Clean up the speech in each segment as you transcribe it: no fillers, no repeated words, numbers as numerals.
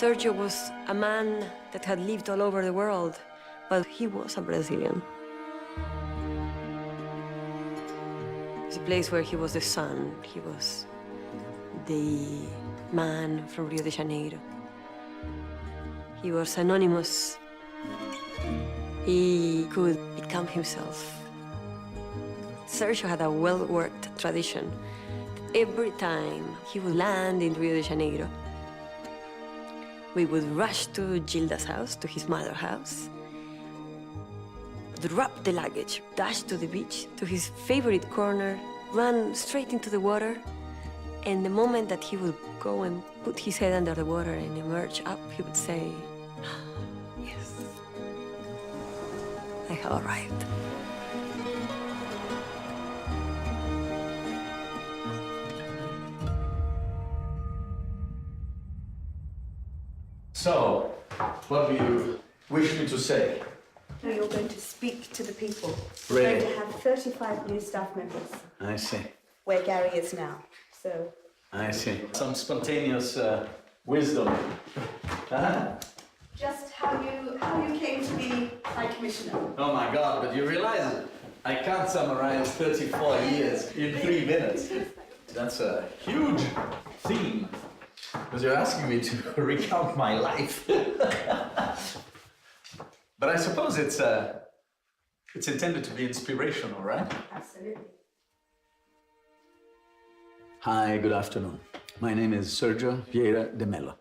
Sergio was a man that had lived all over the world, but he was a Brazilian. It's a place where he was the sun, he was the man from Rio de Janeiro. He was anonymous. He could become himself. Sergio had a well-worked tradition. Every time he would land in Rio de Janeiro, we would rush to Gilda's house, to his mother's house, drop the luggage, dash to the beach, to his favorite corner, run straight into the water, and the moment that he would go and put his head under the water and emerge up, he would say, yes, I have arrived. So, what do you wish me to say? You're going to speak to the people. Really? We're going to have 35 new staff members, I see. where Gary is now. So, I see. Some spontaneous wisdom. just how you came to be High Commissioner. Oh my God, but you realize I can't summarize 34 years in 3 minutes. That's a huge theme, because you're asking me to recount my life. But I suppose it's intended to be inspirational, right? Absolutely. Hi, good afternoon. My name is Sergio Vieira de Mello.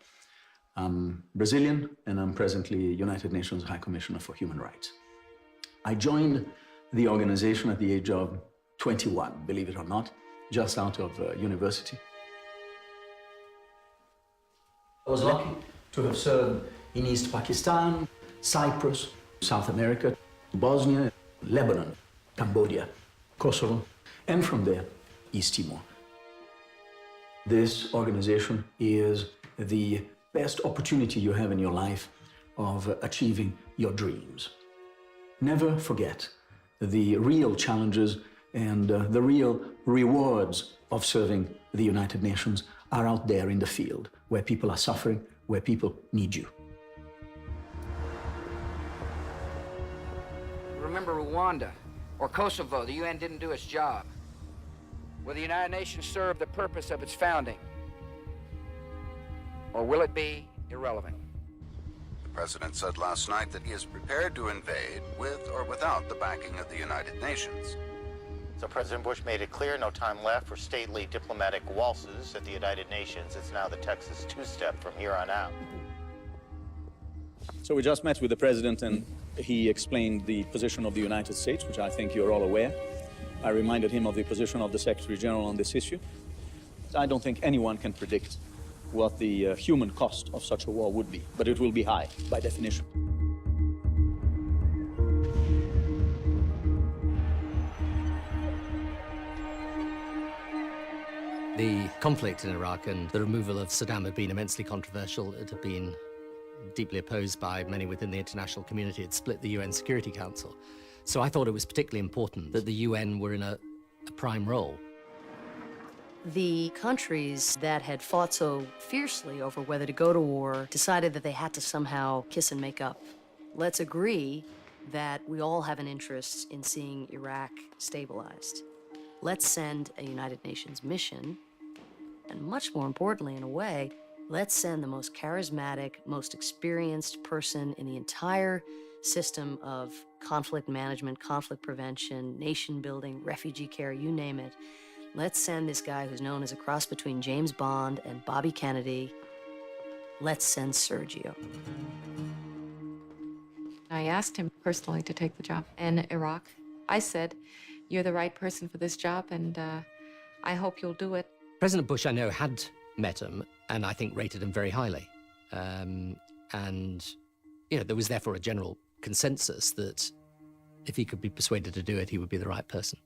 I'm Brazilian, and I'm presently United Nations High Commissioner for Human Rights. I joined the organization at the age of 21, believe it or not, just out of university. I was lucky to have served in East Pakistan, Cyprus, South America, Bosnia, Lebanon, Cambodia, Kosovo, and from there, East Timor. This organization is the best opportunity you have in your life of achieving your dreams. Never forget the real challenges and the real rewards of serving the United Nations are out there in the field, where people are suffering, where people need you. Remember Rwanda or Kosovo, the UN didn't do its job. Will the United Nations serve the purpose of its founding? Or will it be irrelevant? The president said last night that he is prepared to invade with or without the backing of the United Nations. So President Bush made it clear no time left for stately diplomatic waltzes at the United Nations. It's now the Texas two-step from here on out. So we just met with the president and he explained the position of the United States, which I think you're all aware. I reminded him of the position of the Secretary General on this issue. I don't think anyone can predict what the human cost of such a war would be, but it will be high, by definition. The conflict in Iraq and the removal of Saddam had been immensely controversial. It had been deeply opposed by many within the international community. It split the UN Security Council. So I thought it was particularly important that the UN were in a prime role. The countries that had fought so fiercely over whether to go to war decided that they had to somehow kiss and make up. Let's agree that we all have an interest in seeing Iraq stabilized. Let's send a United Nations mission, and much more importantly, in a way, let's send the most charismatic, most experienced person in the entire system of conflict management, conflict prevention, nation building, refugee care, you name it. Let's send this guy who's known as a cross between James Bond and Bobby Kennedy. Let's send Sergio. I asked him personally to take the job in Iraq. I said, you're the right person for this job, and I hope you'll do it. President Bush, I know, had met him and I think rated him very highly. And, you know, there was therefore a general consensus that if he could be persuaded to do it, he would be the right person.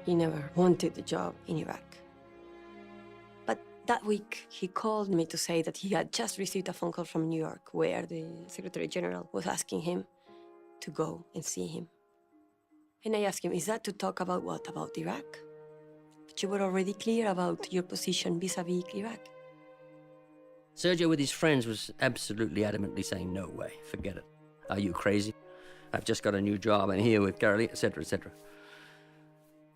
He never wanted the job in Iraq. But that week, he called me to say that he had just received a phone call from New York where the Secretary General was asking him to go and see him. And I asked him, is that to talk about what? About Iraq? But you were already clear about your position vis-a-vis Iraq. Sergio, with his friends, was absolutely adamantly saying, no way, forget it. Are you crazy? I've just got a new job, and here with Caroline, etc., etc.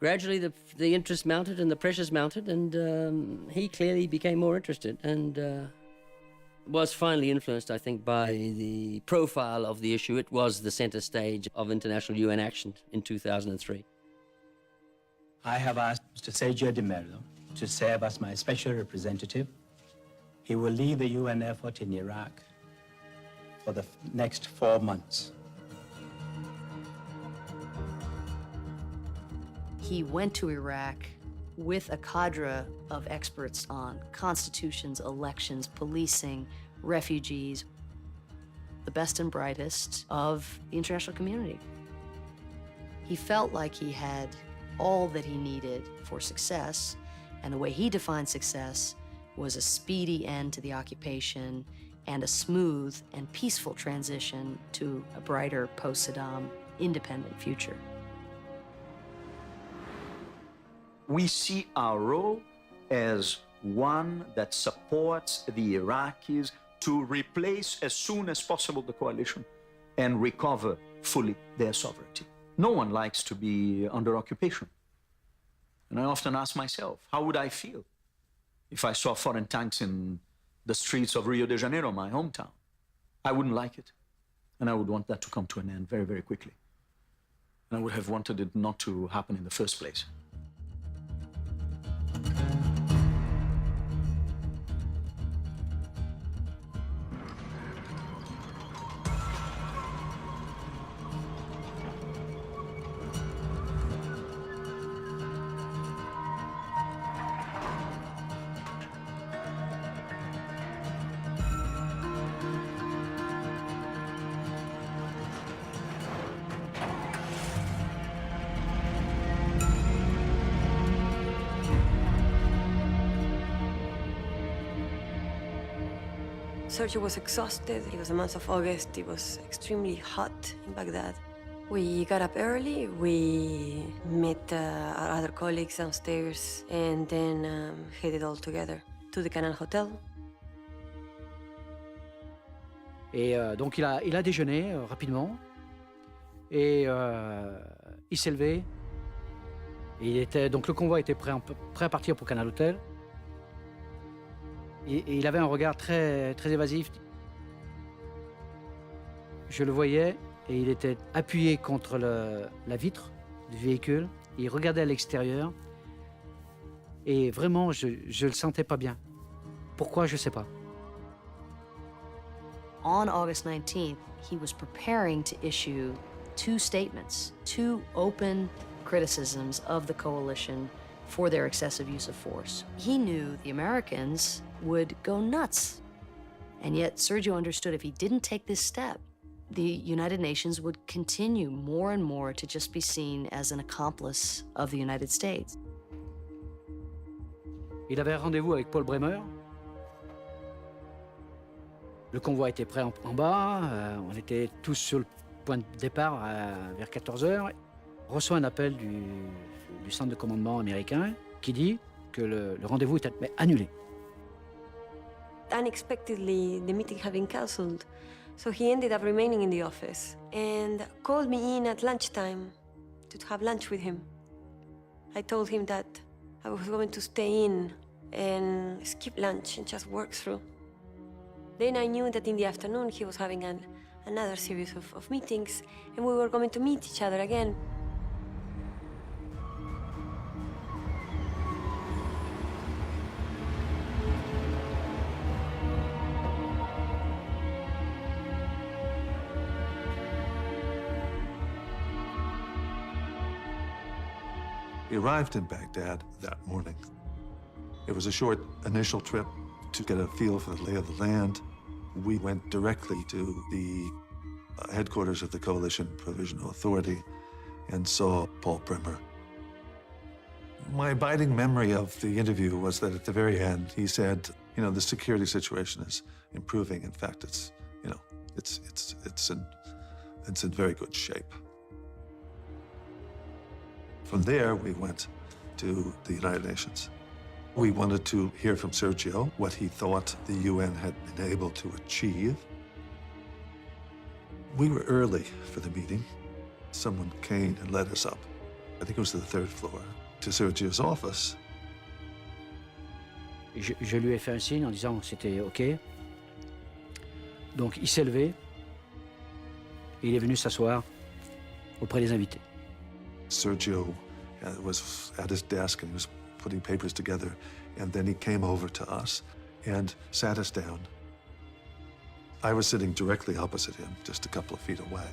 Gradually, the interest mounted and the pressures mounted, and he clearly became more interested and was finally influenced, I think, by the profile of the issue. It was the center stage of international UN action in 2003. I have asked Mr. Sergio de Mello to serve as my special representative. He will lead the UN effort in Iraq for the next 4 months. He went to Iraq with a cadre of experts on constitutions, elections, policing, refugees, the best and brightest of the international community. He felt like he had all that he needed for success, and the way he defined success was a speedy end to the occupation and a smooth and peaceful transition to a brighter post-Saddam independent future. We see our role as one that supports the Iraqis to replace as soon as possible the coalition and recover fully their sovereignty. No one likes to be under occupation. And I often ask myself, how would I feel if I saw foreign tanks in the streets of Rio de Janeiro, my hometown? I wouldn't like it. And I would want that to come to an end very, very quickly. And I would have wanted it not to happen in the first place. Sergio was exhausted. It was the month of August. It was extremely hot in Baghdad. We got up early. We met our other colleagues downstairs and then headed all together to the Canal Hotel. Et donc il a déjeuné rapidement et il s'est levé. Donc le convoi était prêt à partir pour Canal Hotel. Et il avait un regard très, très évasif. Je le voyais et il était appuyé contre la vitre du véhicule. Il regardait à l'extérieur et vraiment, je le sentais pas bien. Pourquoi, je sais pas. On August 19th, he was preparing to issue 2 statements, 2 open criticisms of the coalition for their excessive use of force. He knew the Americans would go nuts. And yet Sergio understood if he didn't take this step, the United Nations would continue more and more to just be seen as an accomplice of the United States. Il avait rendez-vous avec Paul Bremer. Le convoi était prêt en bas. On était tous sur le point de départ vers 14h. On reçoit un appel du centre de commandement américain qui dit que le rendez-vous était annulé. Unexpectedly, the meeting had been cancelled, so he ended up remaining in the office and called me in at lunchtime to have lunch with him. I told him that I was going to stay in and skip lunch and just work through. Then I knew that in the afternoon he was having another series of meetings and we were going to meet each other again. We arrived in Baghdad that morning. It was a short initial trip to get a feel for the lay of the land. We went directly to the headquarters of the Coalition Provisional Authority and saw Paul Bremer. My abiding memory of the interview was that at the very end, he said, you know, the security situation is improving. In fact, it's in very good shape. From there, we went to the United Nations. We wanted to hear from Sergio what he thought the UN had been able to achieve. We were early for the meeting. Someone came and led us up, I think it was to the 3rd floor, to Sergio's office. Je lui ai fait un signe en disant que c'était OK. Donc il s'est levé et il est venu s'asseoir auprès des invités. Sergio was at his desk and he was putting papers together, and then he came over to us and sat us down. I was sitting directly opposite him, just a couple of feet away.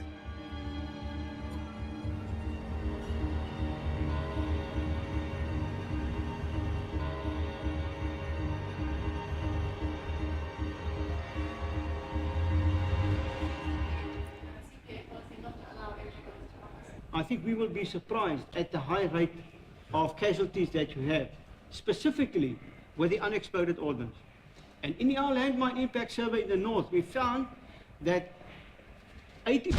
I think we will be surprised at the high rate of casualties that you have, specifically with the unexploded ordnance. And in our landmine impact survey in the north, we found that 80...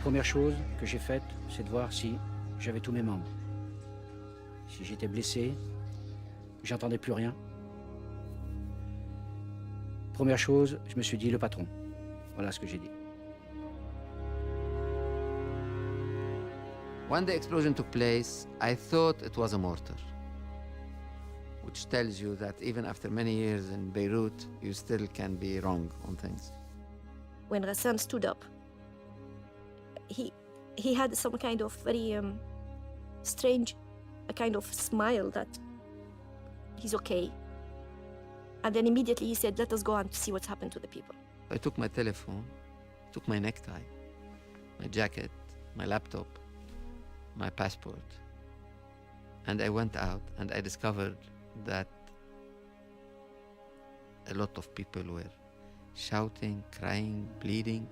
Première chose que j'ai faite, c'est de voir si j'avais tous mes membres. Si j'étais blessé, j'entendais plus rien. Première chose, je me suis dit le patron. Voilà ce que j'ai dit. When the explosion took place, I thought it was a mortar, which tells you that even after many years in Beirut, you still can be wrong on things. When Ghassan stood up, he had some kind of very strange, a kind of smile that he's okay. And then immediately he said, let us go and see what's happened to the people. I took my telephone, took my necktie, my jacket, my laptop, my passport, and I went out and I discovered that a lot of people were shouting, crying, bleeding.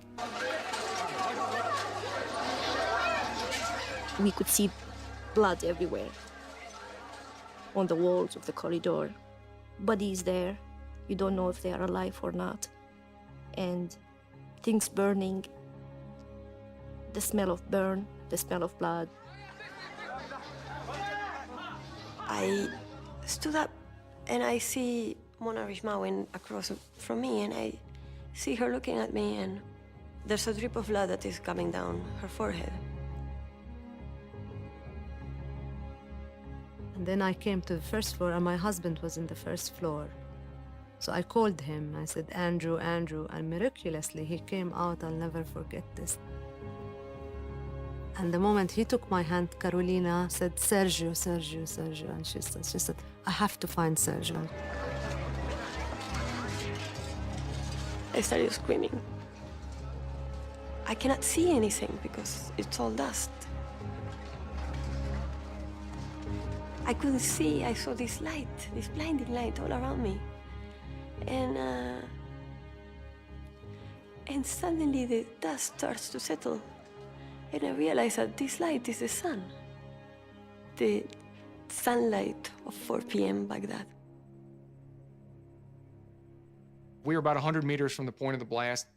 We could see blood everywhere, on the walls of the corridor. Bodies there, you don't know if they are alive or not. And things burning, the smell of burn, the smell of blood. I stood up and I see Mona Rishmawen across from me, and I see her looking at me, and there's a drip of blood that is coming down her forehead. And then I came to the first floor, and my husband was in the first floor. So I called him. I said, Andrew, Andrew. And miraculously, he came out. I'll never forget this. And the moment he took my hand, Carolina said, Sergio, Sergio, Sergio. And she said, I have to find Sergio. I started screaming. I cannot see anything because it's all dust. I couldn't see. I saw this light, this blinding light all around me. And suddenly the dust starts to settle. And I realized that this light is the sun. The sunlight of 4 p.m. Baghdad. We were about 100 meters from the point of the blast,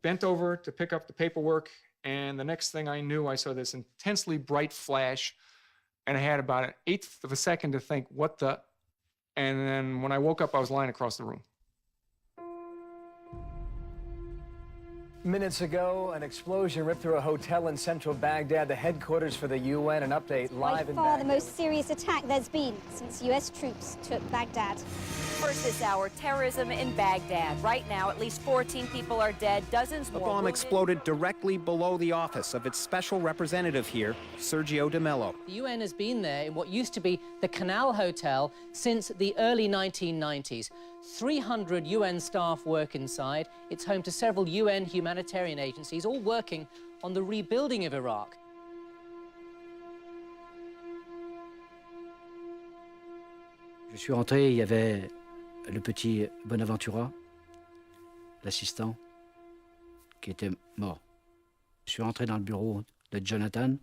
bent over to pick up the paperwork, and the next thing I knew, I saw this intensely bright flash, and I had about an eighth of a second to think, what the? And then when I woke up, I was lying across the room. Minutes ago, an explosion ripped through a hotel in central Baghdad, the headquarters for the UN. An update live in By far Baghdad. the most serious attack there's been since U.S. troops took Baghdad. First this hour, terrorism in Baghdad. Right now, at least 14 people are dead, dozens The more bomb wounded. exploded directly below the office of its special representative here, Sergio de Mello. The UN has been there in what used to be the Canal Hotel since the early 1990s. 300 UN staff work inside. It's home to several UN humanitarian agencies, all working on the rebuilding of Iraq. Je suis rentré, il y avait le petit Bonaventura, l'assistant, qui était mort. Je suis rentré dans le bureau de Jonathan.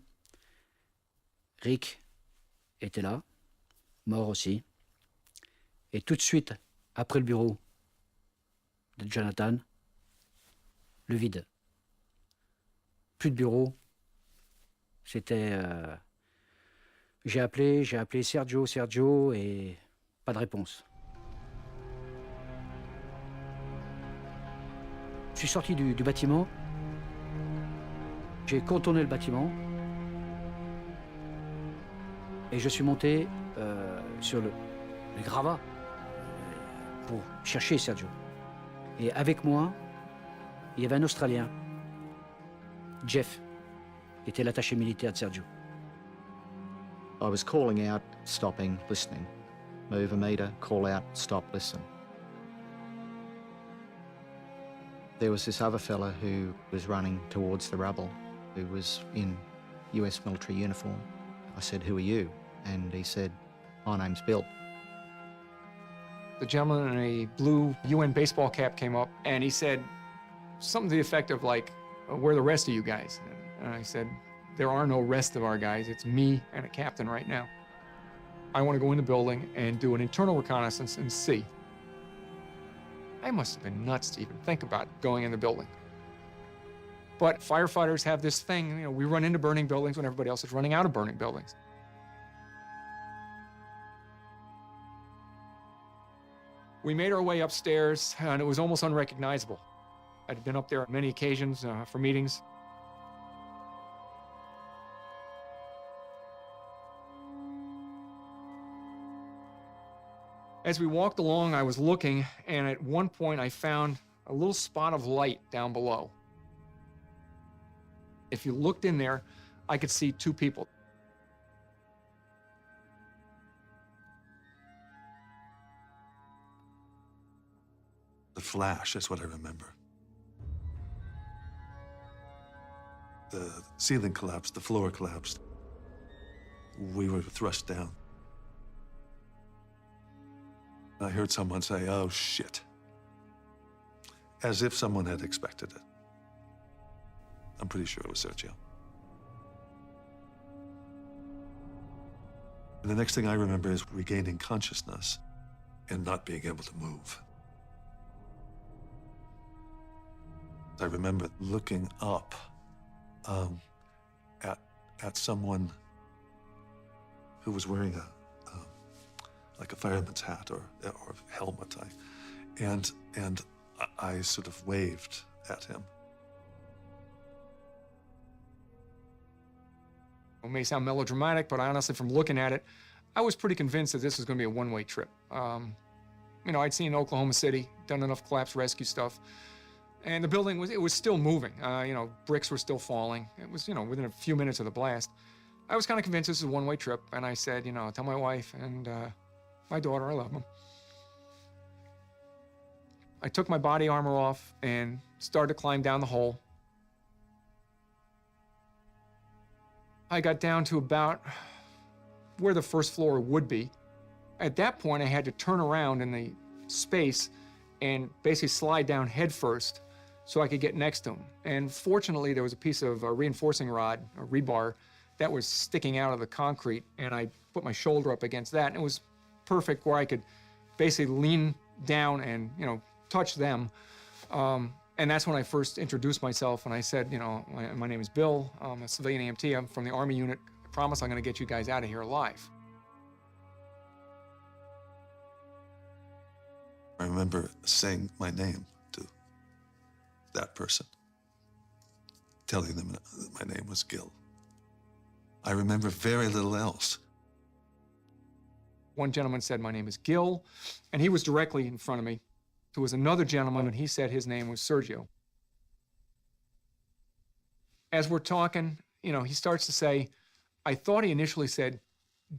Rick était là, mort aussi. Et tout de suite, après le bureau de Jonathan, le vide. Plus de bureau. C'était... J'ai appelé Sergio, et pas de réponse. Je suis sorti du bâtiment. J'ai contourné le bâtiment. Et je suis monté sur le gravat pour chercher Sergio. Et avec moi, il y avait un Australien, Jeff, qui était l'attaché militaire de Sergio. I was calling out, stopping, listening. Move a meter, call out, stop, listen. There was this other fella who was running towards the rubble, who was in US military uniform. I said, "Who are you?" And he said, "My name's Bill." The gentleman in a blue UN baseball cap came up and he said something to the effect of like, "Where are the rest of you guys?" And I said, "There are no rest of our guys. It's me and a captain right now. I want to go in the building and do an internal reconnaissance and see." I must have been nuts to even think about going in the building. But firefighters have this thing, you know, we run into burning buildings when everybody else is running out of burning buildings. We made our way upstairs, and it was almost unrecognizable. I'd been up there on many occasions for meetings. As we walked along, I was looking, and at one point I found a little spot of light down below. If you looked in there, I could see two people. The flash is what I remember. The ceiling collapsed, the floor collapsed. We were thrust down. I heard someone say, "Oh, shit," as if someone had expected it. I'm pretty sure it was Sergio. And the next thing I remember is regaining consciousness and not being able to move. I remember looking up at someone who was wearing like a fireman's hat or helmet, and I sort of waved at him. It may sound melodramatic, but honestly, from looking at it, I was pretty convinced that this was going to be a one-way trip. You know, I'd seen Oklahoma City, done enough collapse rescue stuff, and the building was still moving. You know, bricks were still falling. It was, you know, within a few minutes of the blast. I was kind of convinced this is a one-way trip, and I said, you know, tell my wife and my daughter I love them. I took my body armor off and started to climb down the hole. I got down to about where the first floor would be. At that point, I had to turn around in the space and basically slide down head first so I could get next to him. And fortunately, there was a piece of reinforcing rod, a rebar, that was sticking out of the concrete, and I put my shoulder up against that, and it was perfect where I could basically lean down and, you know, touch them. And that's when I first introduced myself, and I said, you know, my name is Bill. I'm a civilian EMT. I'm from the Army unit. I promise I'm going to get you guys out of here alive. I remember saying my name to that person. telling them that my name was Gil. I remember very little else. One gentleman said, my name is Gil, and he was directly in front of me. There was another gentleman, and he said his name was Sergio. As we're talking, you know, he starts to say, I thought he initially said,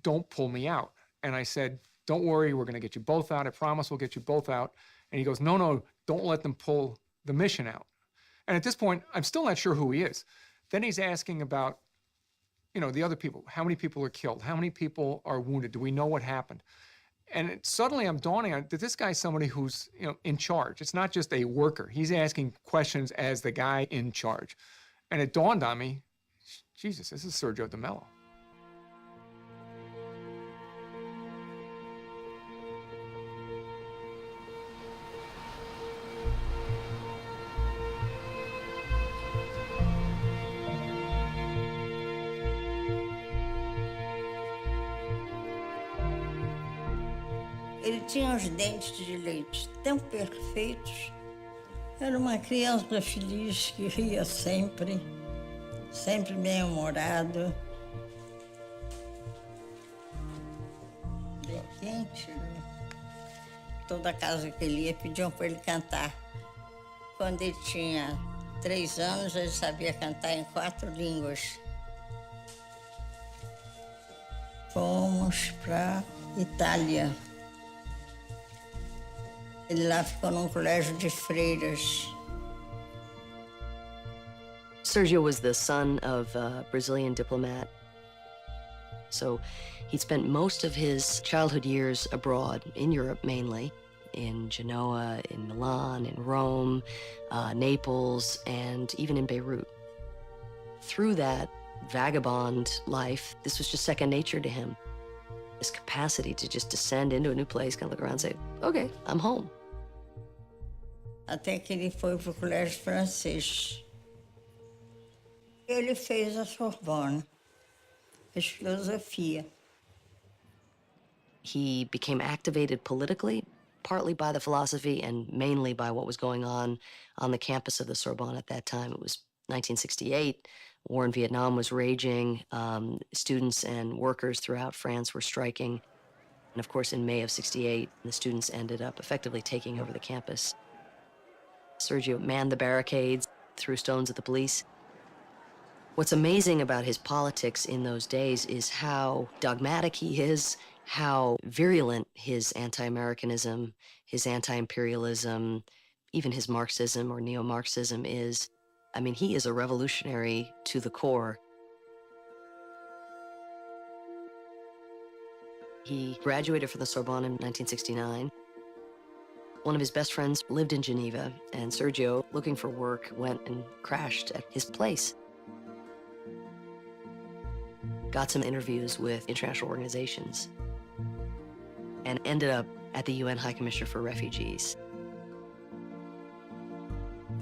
don't pull me out. And I said, don't worry, we're going to get you both out. I promise we'll get you both out. And he goes, no, no, don't let them pull the mission out. And at this point, I'm still not sure who he is. Then he's asking about, you know, the other people. How many people are killed? How many people are wounded? Do we know what happened? And suddenly I'm dawning on that this guy's somebody who's, you know, in charge. It's not just a worker. He's asking questions as the guy in charge. And it dawned on me, Jesus, this is Sergio de Mello. Ele tinha os dentes de leite tão perfeitos. Era uma criança feliz que ria sempre, sempre bem-humorado. Bem quente. Toda casa que ele ia pediam para ele cantar. Quando ele tinha 3 anos, ele sabia cantar em 4 línguas. Fomos para Itália. Ele lá ficou num colégio de freiras. Sergio was the son of a Brazilian diplomat. So he'd spent most of his childhood years abroad, in Europe mainly, in Genoa, in Milan, in Rome, Naples, and even in Beirut. Through that vagabond life, this was just second nature to him. This capacity to just descend into a new place, kind of look around and say, okay, I'm home. Até que ele foi para o colégio francês. Ele fez a Sorbonne, fez filosofia. He became activated politically, partly by the philosophy and mainly by what was going on the campus of the Sorbonne at that time. It was 1968. War in Vietnam was raging. Students and workers throughout France were striking. And of course, in May of '68, the students ended up effectively taking over the campus. Sergio manned the barricades, threw stones at the police. What's amazing about his politics in those days is how dogmatic he is, how virulent his anti-Americanism, his anti-imperialism, even his Marxism or neo-Marxism is. I mean, he is a revolutionary to the core. He graduated from the Sorbonne in 1969. One of his best friends lived in Geneva, and Sergio, looking for work, went and crashed at his place. Got some interviews with international organizations, and ended up at the UN High Commissioner for Refugees.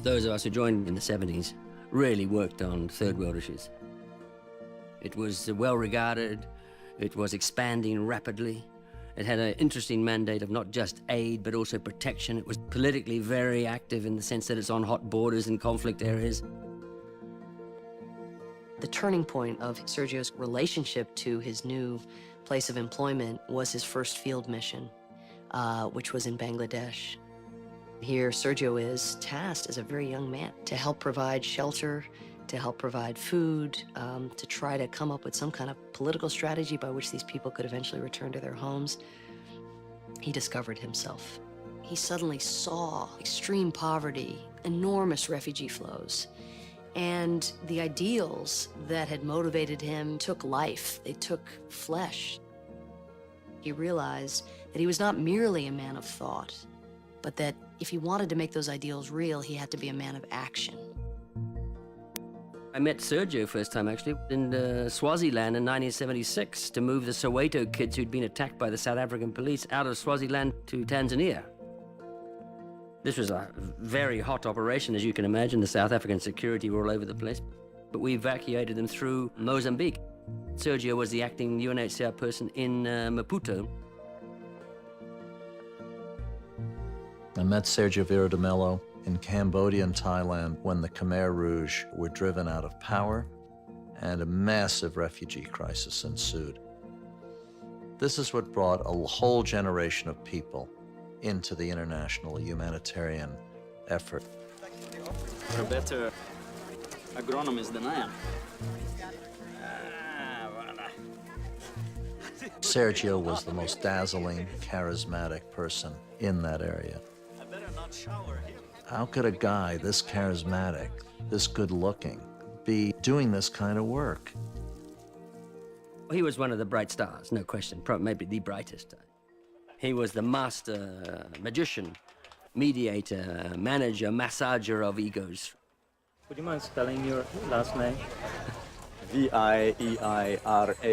Those of us who joined in the 70s really worked on third world issues. It was well regarded, it was expanding rapidly. It had an interesting mandate of not just aid, but also protection. It was politically very active in the sense that it's on hot borders and conflict areas. The turning point of Sergio's relationship to his new place of employment was his first field mission, which was in Bangladesh. Here, Sergio is tasked as a very young man to help provide shelter, to help provide food, to try to come up with some kind of political strategy by which these people could eventually return to their homes. He discovered himself. He suddenly saw extreme poverty, enormous refugee flows, and the ideals that had motivated him took life, they took flesh. He realized that he was not merely a man of thought, but that if he wanted to make those ideals real, he had to be a man of action. I met Sergio first time, actually, in Swaziland in 1976 to move the Soweto kids who'd been attacked by the South African police out of Swaziland to Tanzania. This was a very hot operation, as you can imagine. The South African security were all over the place. But we evacuated them through Mozambique. Sergio was the acting UNHCR person in Maputo. I met Sergio Vieira de Mello in Cambodia and Thailand when the Khmer Rouge were driven out of power and a massive refugee crisis ensued. This is what brought a whole generation of people into the international humanitarian effort. You're a better agronomist than I am. Sergio was the most dazzling, charismatic person in that area. How could a guy this charismatic, this good-looking, be doing this kind of work? He was one of the bright stars, no question, probably maybe the brightest. He was the master magician, mediator, manager, massager of egos. Would you mind spelling your last name? Vieirado.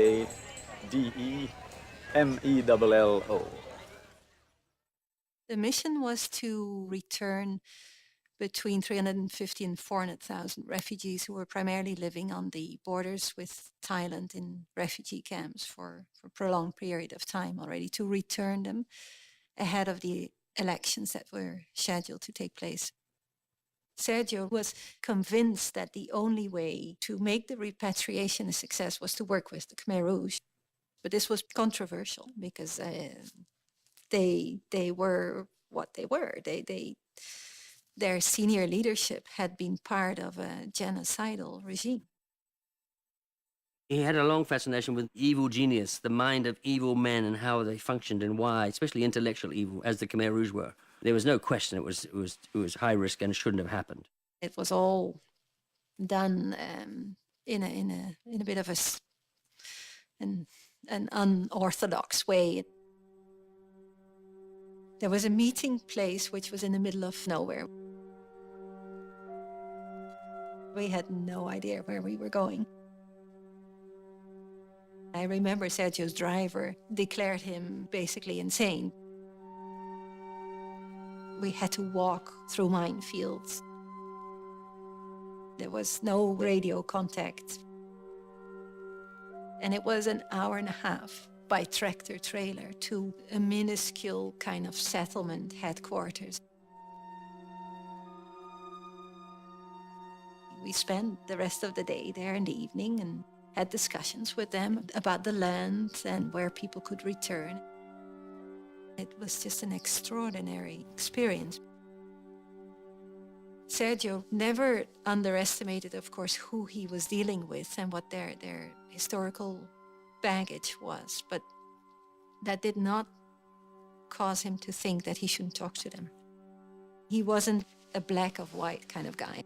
The mission was to return between 350 and 400,000 refugees who were primarily living on the borders with Thailand in refugee camps for a prolonged period of time already, to return them ahead of the elections that were scheduled to take place. Sergio was convinced that the only way to make the repatriation a success was to work with the Khmer Rouge. But this was controversial because they were what they were. Their senior leadership had been part of a genocidal regime. He had a long fascination with evil genius, the mind of evil men and how they functioned and why, especially intellectual evil, as the Khmer Rouge were. There was no question it was high risk and shouldn't have happened. It was all done in a bit of an unorthodox way. There was a meeting place which was in the middle of nowhere. We had no idea where we were going. I remember Sergio's driver declared him basically insane. We had to walk through minefields. There was no radio contact. And it was an hour and a half by tractor trailer to a minuscule kind of settlement headquarters. We spent the rest of the day there in the evening and had discussions with them about the land and where people could return. It was just an extraordinary experience. Sergio never underestimated, of course, who he was dealing with and what their historical baggage was, but that did not cause him to think that he shouldn't talk to them. He wasn't a black or white kind of guy.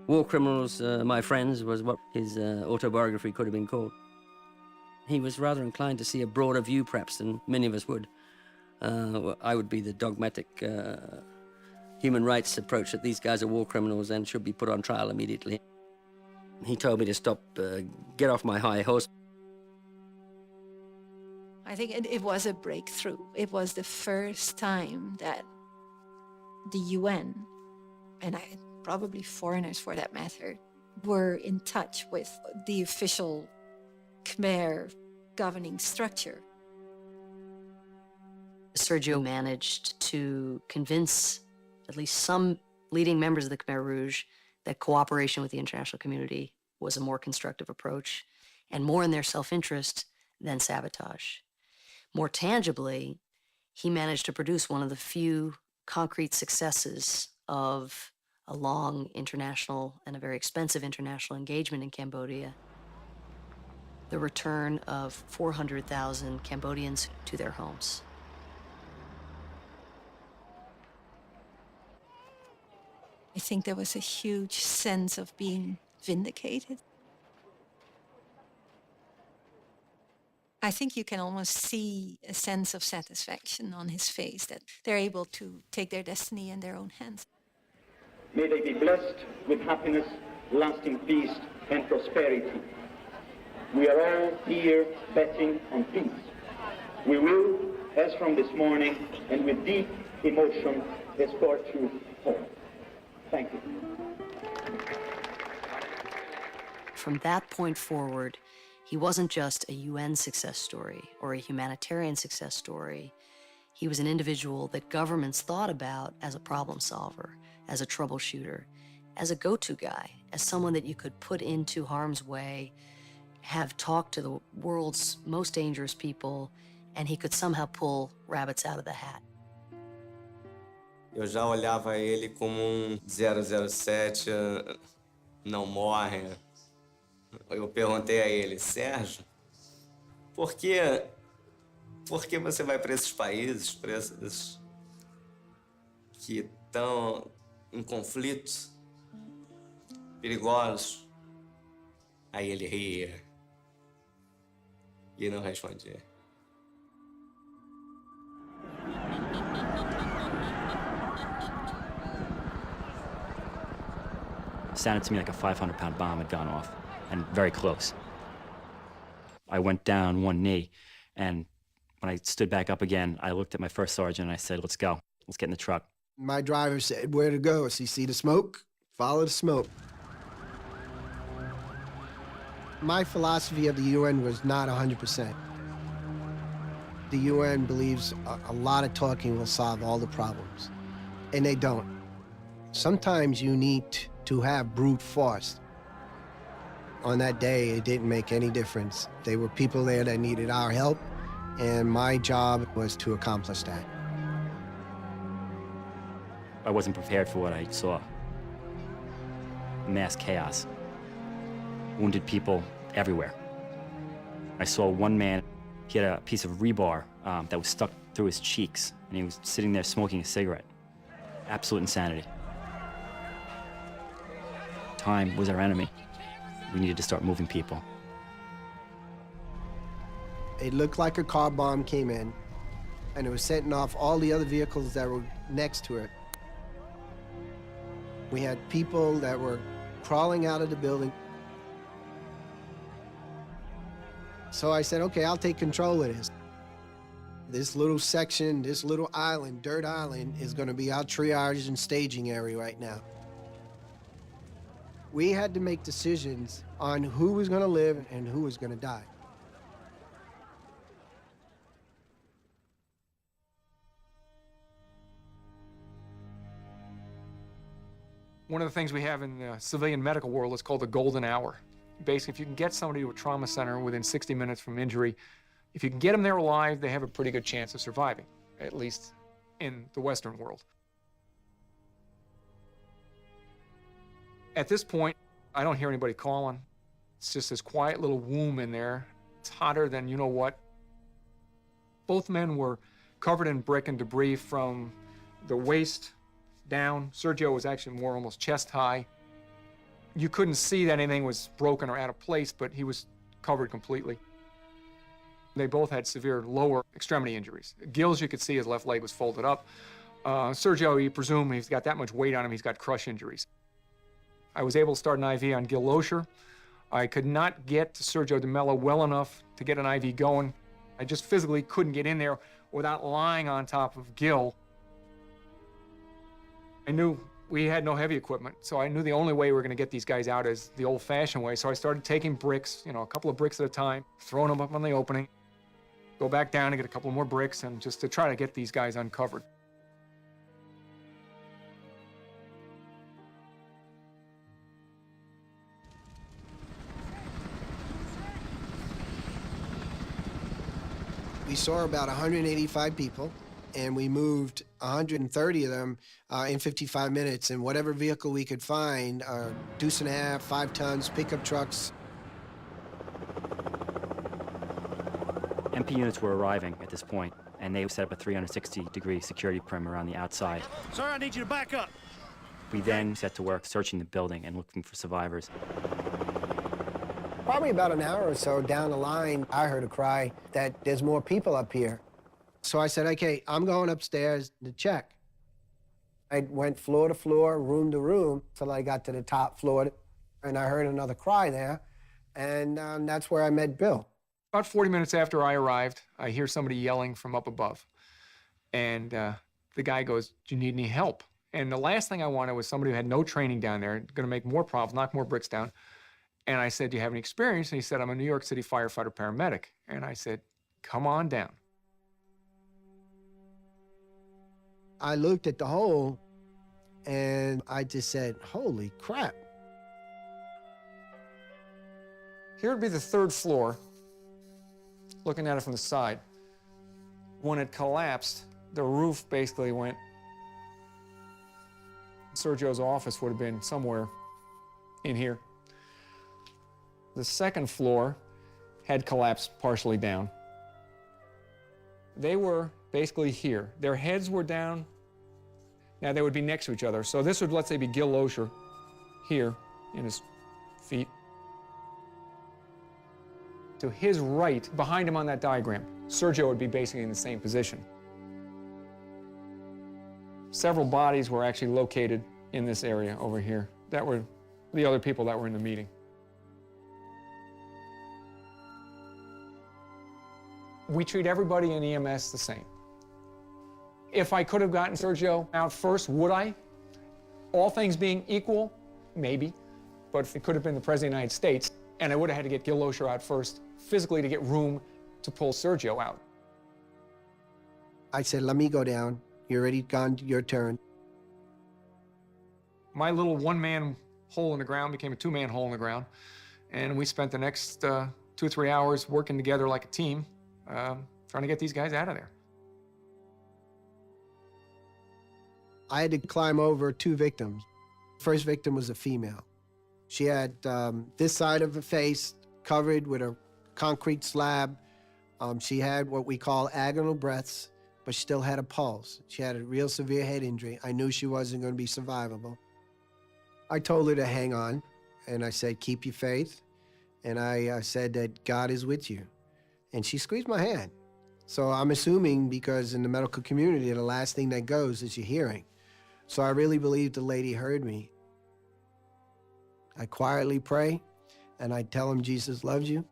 War Criminals, My Friends, was what his autobiography could have been called. He was rather inclined to see a broader view, perhaps, than many of us would. I would be the dogmatic human rights approach that these guys are war criminals and should be put on trial immediately. He told me to stop, get off my high horse. I think it was a breakthrough. It was the first time that the UN, and probably foreigners for that matter, were in touch with the official Khmer governing structure. Sergio managed to convince at least some leading members of the Khmer Rouge that cooperation with the international community was a more constructive approach and more in their self-interest than sabotage. More tangibly, he managed to produce one of the few concrete successes of a long international and a very expensive international engagement in Cambodia: the return of 400,000 Cambodians to their homes. I think there was a huge sense of being vindicated. I think you can almost see a sense of satisfaction on his face that they're able to take their destiny in their own hands. May they be blessed with happiness, lasting peace, and prosperity. We are all here betting on peace. We will, as from this morning, and with deep emotion, escort you home. Thank you. From that point forward, he wasn't just a UN success story or a humanitarian success story. He was an individual that governments thought about as a problem solver, as a troubleshooter, as a go-to guy, as someone that you could put into harm's way, have talked to the world's most dangerous people, and he could somehow pull rabbits out of the hat. Eu já olhava ele como 007, não morre. Eu perguntei a ele, Sérgio, por que você vai para esses países, para esses que estão em conflitos, perigosos? Aí ele ria e não respondia. It sounded to me like a 500-pound bomb had gone off, and very close. I went down one knee, and when I stood back up again, I looked at my first sergeant and I said, let's go. Let's get in the truck. My driver said, where to go? So you see the smoke? Follow the smoke. My philosophy of the UN was not 100%. The UN believes a lot of talking will solve all the problems, and they don't. Sometimes you need to have brute force. On that day, it didn't make any difference. There were people there that needed our help, and my job was to accomplish that. I wasn't prepared for what I saw. Mass chaos. Wounded people everywhere. I saw one man, he had a piece of rebar that was stuck through his cheeks, and he was sitting there smoking a cigarette. Absolute insanity. Time was our enemy. We needed to start moving people. It looked like a car bomb came in, and it was setting off all the other vehicles that were next to it. We had people that were crawling out of the building. So I said, okay, I'll take control of this. This little section, this little island, Dirt Island, is gonna be our triage and staging area right now. We had to make decisions on who was gonna live and who was gonna die. One of the things we have in the civilian medical world is called the golden hour. Basically, if you can get somebody to a trauma center within 60 minutes from injury, if you can get them there alive, they have a pretty good chance of surviving, at least in the Western world. At this point, I don't hear anybody calling. It's just this quiet little womb in there. It's hotter than you know what. Both men were covered in brick and debris from the waist down. Sergio was actually more almost chest high. You couldn't see that anything was broken or out of place, but he was covered completely. They both had severe lower extremity injuries. Gil's, you could see his left leg was folded up. Sergio, you presume he's got that much weight on him, he's got crush injuries. I was able to start an IV on Gil Loescher. I could not get to Sergio de Mello well enough to get an IV going. I just physically couldn't get in there without lying on top of Gil. I knew we had no heavy equipment, so I knew the only way we were going to get these guys out is the old-fashioned way. So I started taking bricks, you know, a couple of bricks at a time, throwing them up on the opening, go back down and get a couple more bricks, and just to try to get these guys uncovered. We saw about 185 people, and we moved 130 of them in 55 minutes in whatever vehicle we could find, deuce and a half, 5 tons, pickup trucks. MP units were arriving at this point, and they set up a 360-degree security perimeter around the outside. Sir, I need you to back up. We then set to work searching the building and looking for survivors. Probably about an hour or so down the line, I heard a cry that there's more people up here. So I said, okay, I'm going upstairs to check. I went floor to floor, room to room, till I got to the top floor, and I heard another cry there, and that's where I met Bill. About 40 minutes after I arrived, I hear somebody yelling from up above. And the guy goes, do you need any help? And the last thing I wanted was somebody who had no training down there, going to make more problems, knock more bricks down. And I said, do you have any experience? And he said, I'm a New York City firefighter paramedic. And I said, come on down. I looked at the hole and I just said, holy crap. Here would be the third floor, looking at it from the side. When it collapsed, the roof basically went. Sergio's office would have been somewhere in here. The second floor had collapsed partially down. They were basically here. Their heads were down. Now they would be next to each other. So this would, let's say, be Gil Loescher here in his feet. To his right, behind him on that diagram, Sergio would be basically in the same position. Several bodies were actually located in this area over here. That were the other people that were in the meeting. We treat everybody in EMS the same. If I could have gotten Sergio out first, would I? All things being equal, maybe. But if it could have been the President of the United States, and I would have had to get Gil Loescher out first, physically to get room to pull Sergio out. I said, let me go down. You're already gone, your turn. My little one-man hole in the ground became a two-man hole in the ground. And we spent the next 2 or 3 hours working together like a team, trying to get these guys out of there. I had to climb over 2 victims. First victim was a female. She had this side of her face covered with a concrete slab. She had what we call agonal breaths, but she still had a pulse. She had a real severe head injury. I knew she wasn't going to be survivable. I told her to hang on, and I said, keep your faith. And I said that God is with you. And she squeezed my hand. So I'm assuming, because in the medical community, the last thing that goes is your hearing. So I really believe the lady heard me. I quietly pray, and I tell him Jesus loves you.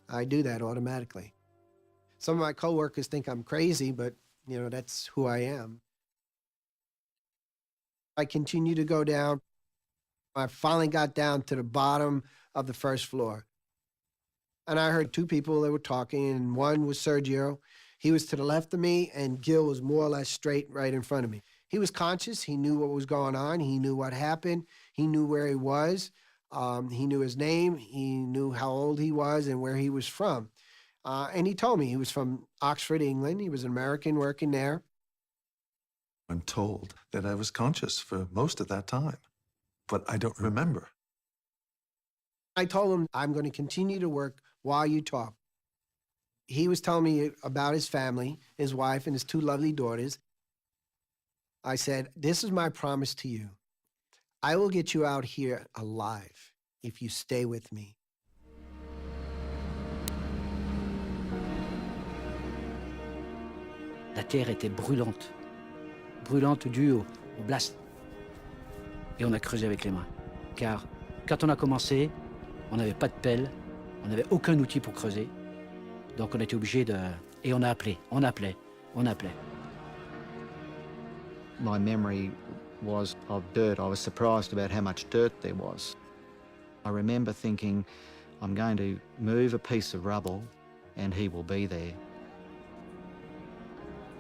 I do that automatically. Some of my coworkers think I'm crazy, but, you know, that's who I am. I continue to go down. I finally got down to the bottom of the first floor. And I heard 2 people that were talking, and one was Sergio. He was to the left of me, and Gil was more or less straight right in front of me. He was conscious. He knew what was going on. He knew what happened. He knew where he was. He knew his name. He knew how old he was and where he was from. And he told me he was from Oxford, England. He was an American working there. I'm told that I was conscious for most of that time, but I don't remember. I told him, I'm going to continue to work while you talk. He was telling me about his family, his wife, and his 2 lovely daughters. I said, this is my promise to you. I will get you out here alive if you stay with me. La terre était brûlante. Brûlante due au blast. Et on a creusé avec les mains. Car quand on a commencé, on n'avait pas de pelle, on n'avait aucun outil pour creuser. Donc on était obligé de... Et on a appelé, on appelait, on appelait. My memory was of dirt. I was surprised about how much dirt there was. I remember thinking, I'm going to move a piece of rubble and he will be there.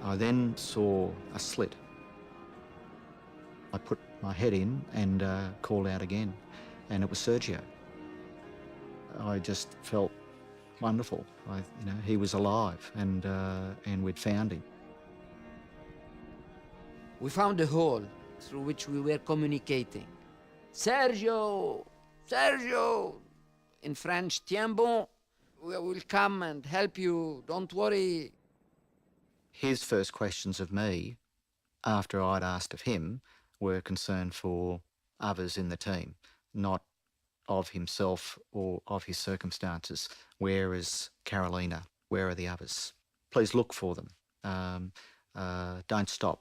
I then saw a slit. I put my head in and called out again, and it was Sergio. I just felt wonderful. He was alive, and we'd found him. We found a hole through which we were communicating. Sergio! Sergio! In French, tiens bon, we will come and help you, don't worry. His first questions of me, after I'd asked of him, were concern for others in the team, not of himself or of his circumstances. Where is Carolina? Where are the others? Please look for them. Don't stop.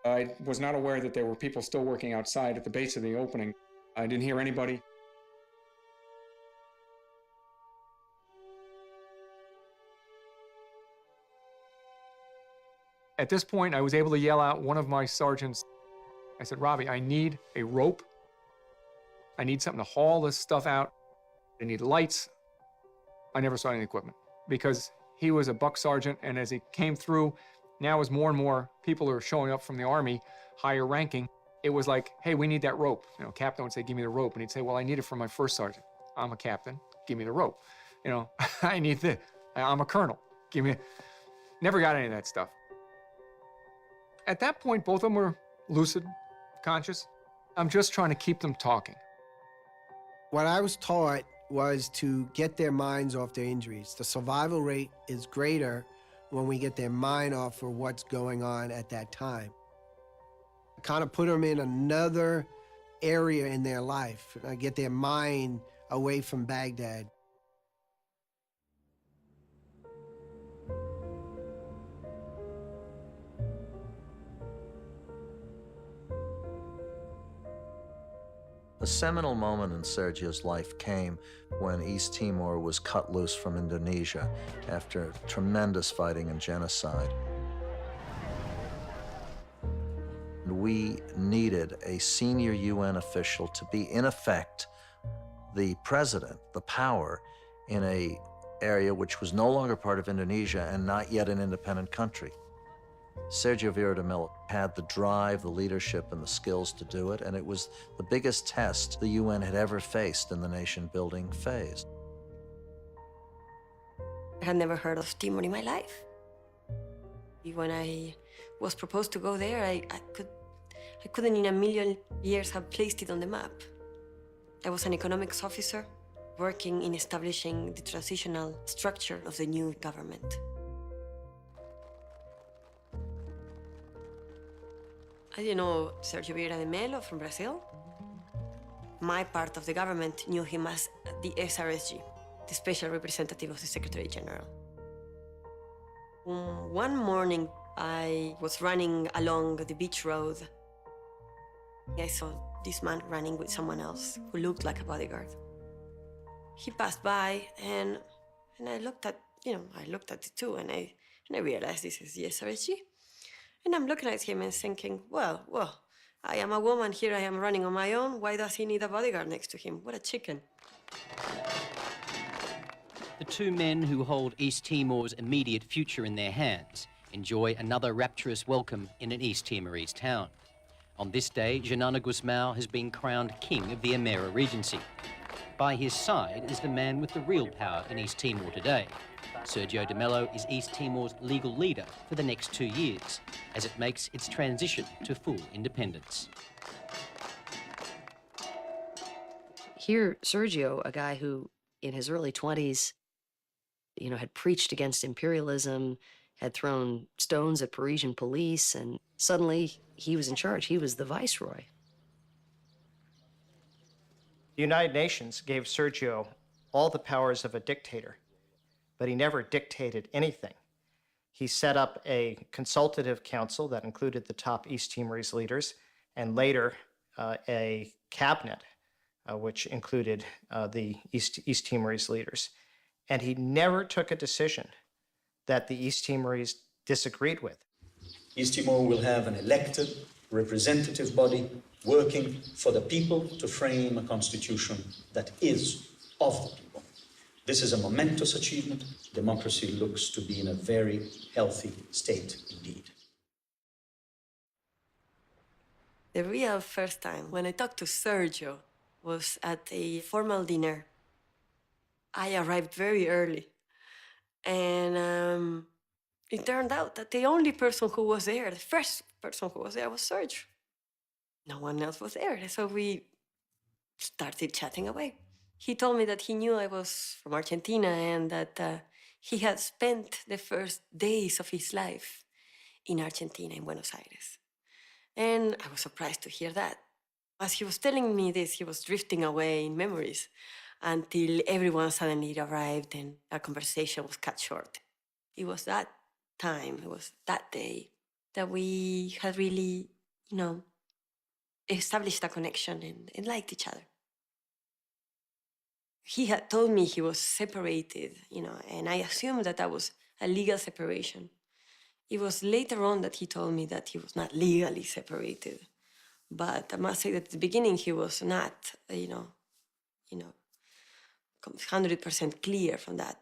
I was not aware that there were people still working outside at the base of the opening. I didn't hear anybody. At this point, I was able to yell out one of my sergeants. I said, Robbie, I need a rope. I need something to haul this stuff out. I need lights. I never saw any equipment because He was a buck sergeant, and as he came through, now as more and more people are showing up from the Army, higher ranking, it was like, hey, we need that rope. You know, captain would say, give me the rope. And he'd say, well, I need it from my first sergeant. I'm a captain, give me the rope. You know, I need this. I'm a colonel, give me. Never got any of that stuff. At that point, both of them were lucid, conscious. I'm just trying to keep them talking. What I was taught was to get their minds off their injuries. The survival rate is greater when we get their mind off for what's going on at that time. Kind of put them in another area in their life, get their mind away from Baghdad. A seminal moment in Sergio's life came when East Timor was cut loose from Indonesia after tremendous fighting and genocide. We needed a senior UN official to be, in effect, the president, the power, in an area which was no longer part of Indonesia and not yet an independent country. Sergio Vieira de Mello had the drive, the leadership, and the skills to do it, and it was the biggest test the UN had ever faced in the nation-building phase. I had never heard of Timor in my life. When I was proposed to go there, I couldn't in a million years have placed it on the map. I was an economics officer working in establishing the transitional structure of the new government. I didn't know Sergio Vieira de Mello from Brazil. My part of the government knew him as the SRSG, the Special Representative of the Secretary General. One morning, I was running along the beach road. I saw this man running with someone else who looked like a bodyguard. He passed by, and I looked at, I looked at it too, and I realized this is the SRSG. And I'm looking at him and thinking, well, I am a woman, here I am running on my own. Why does he need a bodyguard next to him? What a chicken. The two men who hold East Timor's immediate future in their hands enjoy another rapturous welcome in an East Timorese town. On this day, Xanana Gusmao has been crowned king of the Emera Regency. By his side is the man with the real power in East Timor today. Sergio de Mello is East Timor's legal leader for the next 2 years, as it makes its transition to full independence. Here, Sergio, a guy who, in his early 20s, had preached against imperialism, had thrown stones at Parisian police, and suddenly he was in charge. He was the viceroy. The United Nations gave Sergio all the powers of a dictator, but he never dictated anything. He set up a consultative council that included the top East Timorese leaders, and later a cabinet, which included the East Timorese leaders. And he never took a decision that the East Timorese disagreed with. East Timor will have an elected representative body working for the people to frame a constitution that is of the people. This is a momentous achievement. Democracy looks to be in a very healthy state indeed. The real first time when I talked to Sergio was at a formal dinner. I arrived very early, and it turned out that the only person who was there, the first person who was there, was Sergio. No one else was there, so we started chatting away. He told me that he knew I was from Argentina and that he had spent the first days of his life in Argentina, in Buenos Aires. And I was surprised to hear that. As he was telling me this, he was drifting away in memories until everyone suddenly arrived and our conversation was cut short. It was that time, it was that day that we had really, established a connection and liked each other. He had told me he was separated, and I assumed that was a legal separation. It was later on that he told me that he was not legally separated. But I must say that at the beginning he was not, 100% clear from that.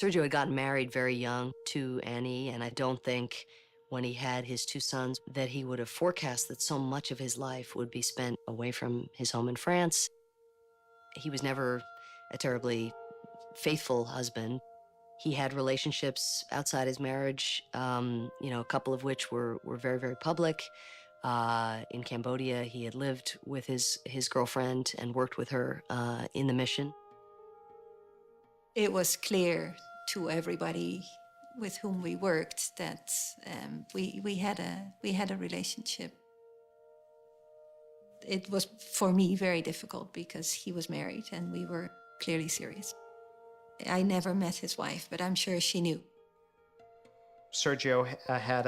Sergio had gotten married very young to Annie, and I don't think when he had his two sons that he would have forecast that so much of his life would be spent away from his home in France. He was never a terribly faithful husband. He had relationships outside his marriage, a couple of which were very, very public. In Cambodia, he had lived with his girlfriend and worked with her in the mission. It was clear to everybody with whom we worked that we had a relationship. It was, for me, very difficult because he was married and we were clearly serious. I never met his wife, but I'm sure she knew. Sergio had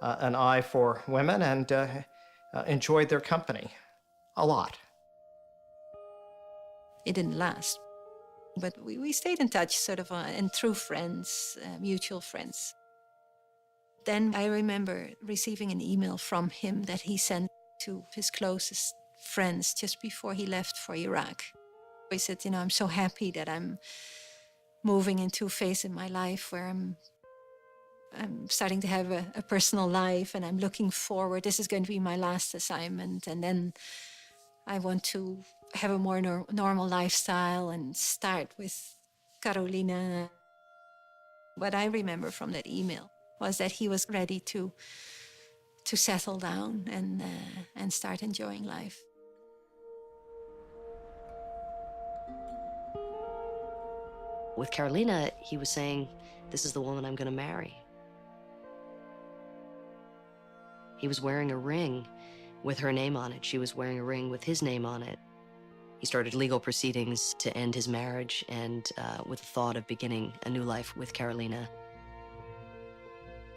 an eye for women and enjoyed their company a lot. It didn't last, but we stayed in touch sort of and through friends, mutual friends. Then I remember receiving an email from him that he sent to his closest friends just before he left for Iraq. He said, I'm so happy that I'm moving into a phase in my life where I'm starting to have a personal life, and I'm looking forward. This is going to be my last assignment, and then I want to have a more normal lifestyle and start with Carolina. What I remember from that email was that he was ready to settle down and start enjoying life. With Carolina, he was saying, this is the woman I'm going to marry. He was wearing a ring with her name on it. She was wearing a ring with his name on it. He started legal proceedings to end his marriage and with the thought of beginning a new life with Carolina.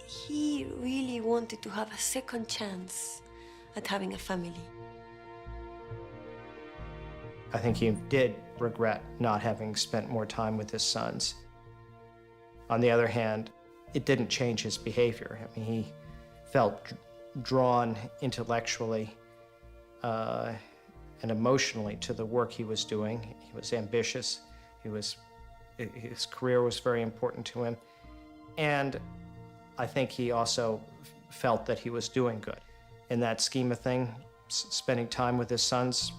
He really wanted to have a second chance at having a family. I think he did regret not having spent more time with his sons. On the other hand, it didn't change his behavior. I mean, he felt drawn intellectually and emotionally to the work he was doing. He was ambitious. His career was very important to him. And I think he also felt that he was doing good. In that scheme of things, spending time with his sons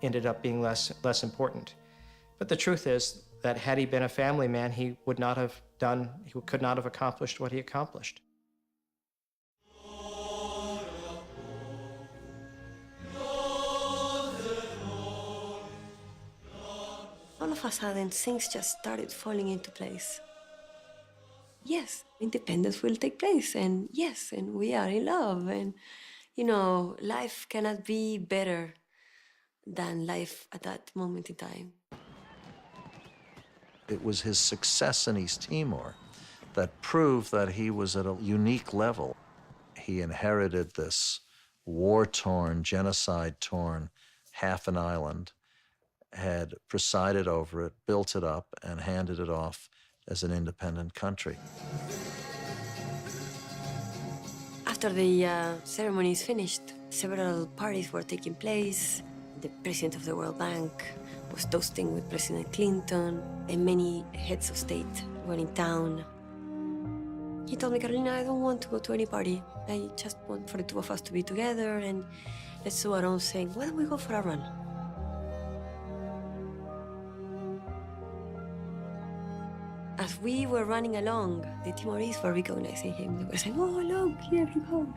ended up being less important. But the truth is that had he been a family man, he could not have accomplished what he accomplished. All of a sudden, things just started falling into place. Yes, independence will take place, and yes, and we are in love, and, life cannot be better than life at that moment in time. It was his success in East Timor that proved that he was at a unique level. He inherited this war-torn, genocide-torn half an island, had presided over it, built it up, and handed it off as an independent country. After the ceremony is finished, several parties were taking place. The president of the World Bank was toasting with President Clinton, and many heads of state were in town. He told me, Carolina, I don't want to go to any party. I just want for the two of us to be together, and let's do our own thing. Why don't we go for a run? As we were running along, the Timorese were recognizing him. They were saying, oh, look, here he goes.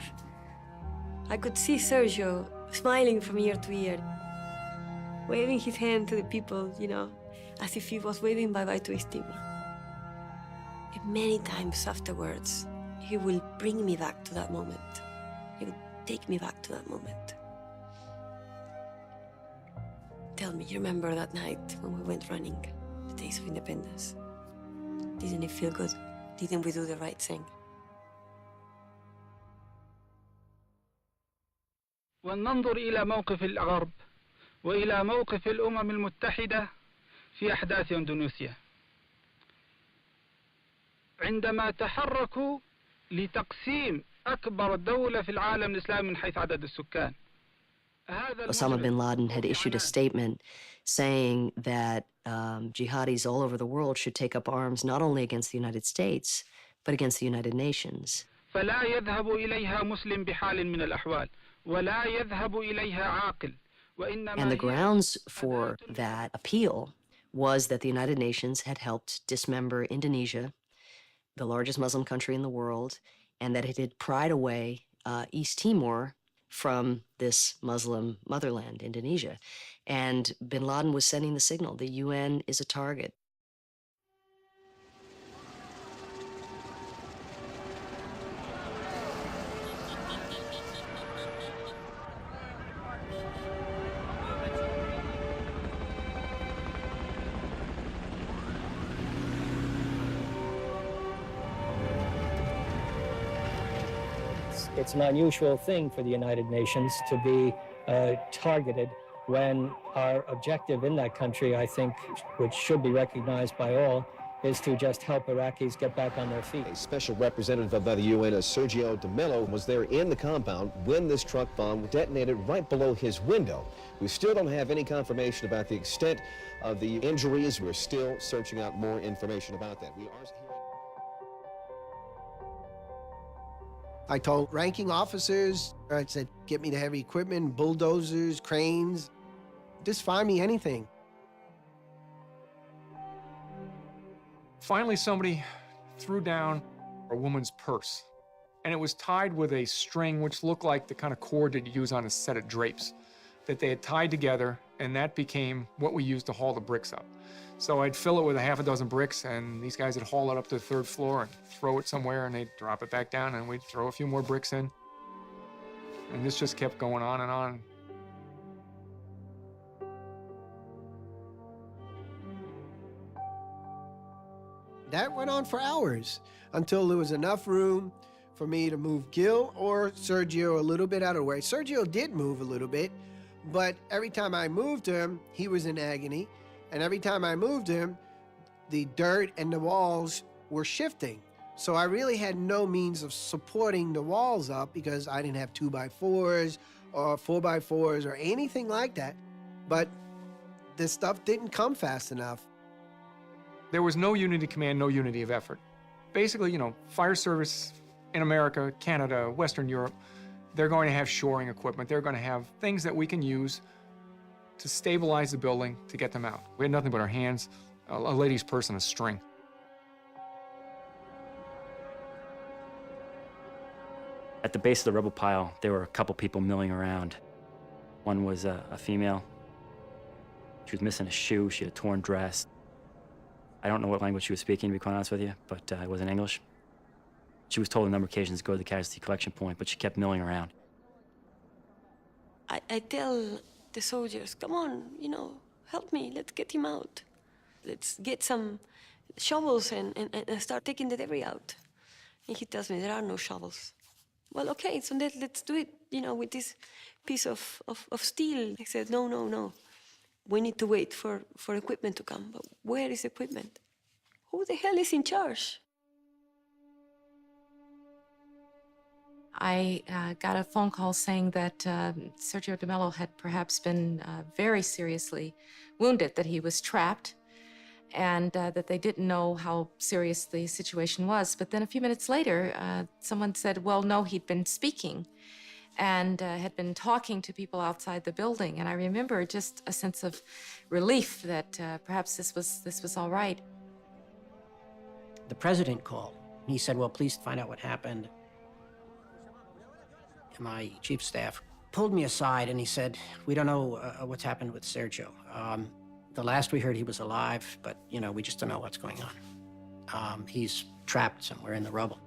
I could see Sergio smiling from ear to ear, waving his hand to the people, as if he was waving bye-bye to East Timor. And many times afterwards, he will bring me back to that moment. He will take me back to that moment. Tell me, you remember that night when we went running, the days of independence? Didn't it feel good? Didn't we do the right thing? وننظر إلى موقف الغرب وإلى موقف الأمم المتحدة في أحداث إندونيسيا. عندما تحركوا لتقسيم أكبر دولة في العالم الإسلامي من حيث عدد السكان. Osama bin Laden had issued a statement saying that jihadis all over the world should take up arms not only against the United States, but against the United Nations. فلا يذهب إليها مسلم بحال من الأحوال ولا يذهب إليها عاقل. And the grounds for that appeal was that the United Nations had helped dismember Indonesia, the largest Muslim country in the world, and that it had pried away East Timor from this Muslim motherland, Indonesia. And bin Laden was sending the signal, the UN is a target. It's an unusual thing for the United Nations to be targeted when our objective in that country, I think, which should be recognized by all, is to just help Iraqis get back on their feet. A special representative by the UN, Sergio de Mello, was there in the compound when this truck bomb detonated right below his window. We still don't have any confirmation about the extent of the injuries. We're still searching out more information about that. I told ranking officers, I said, get me the heavy equipment, bulldozers, cranes, just find me anything. Finally, somebody threw down a woman's purse, and it was tied with a string which looked like the kind of cord that you use on a set of drapes that they had tied together, and that became what we used to haul the bricks up. So I'd fill it with a half a dozen bricks, and these guys would haul it up to the third floor and throw it somewhere, and they'd drop it back down, and we'd throw a few more bricks in. And this just kept going on and on. That went on for hours until there was enough room for me to move Gil or Sergio a little bit out of the way. Sergio did move a little bit, but every time I moved him, he was in agony. And every time I moved him, the dirt and the walls were shifting. So I really had no means of supporting the walls up because I didn't have 2x4s or 4x4s or anything like that. But this stuff didn't come fast enough. There was no unity of command, no unity of effort. Basically, you know, fire service in America, Canada, Western Europe, they're going to have shoring equipment. They're going to have things that we can use to stabilize the building, to get them out. We had nothing but our hands, a lady's purse, and a string. At the base of the rubble pile, there were a couple people milling around. One was a female. She was missing a shoe. She had a torn dress. I don't know what language she was speaking, to be quite honest with you, but it wasn't English. She was told on a number of occasions to go to the casualty collection point, but she kept milling around. I tell the soldiers, come on, you know, help me, let's get him out. Let's get some shovels and start taking the debris out. And he tells me, there are no shovels. Well, okay, so let's do it, you know, with this piece of steel. I said, no, no, no. We need to wait for equipment to come. But where is equipment? Who the hell is in charge? I got a phone call saying that Sergio de Mello had perhaps been very seriously wounded, that he was trapped, and that they didn't know how serious the situation was. But then a few minutes later, someone said, well, no, he'd been speaking and had been talking to people outside the building. And I remember just a sense of relief that perhaps this was all right. The president called. He said, well, please find out what happened. And my chief of staff pulled me aside and he said, we don't know what's happened with Sergio. The last we heard, he was alive, but, you know, we just don't know what's going on. He's trapped somewhere in the rubble.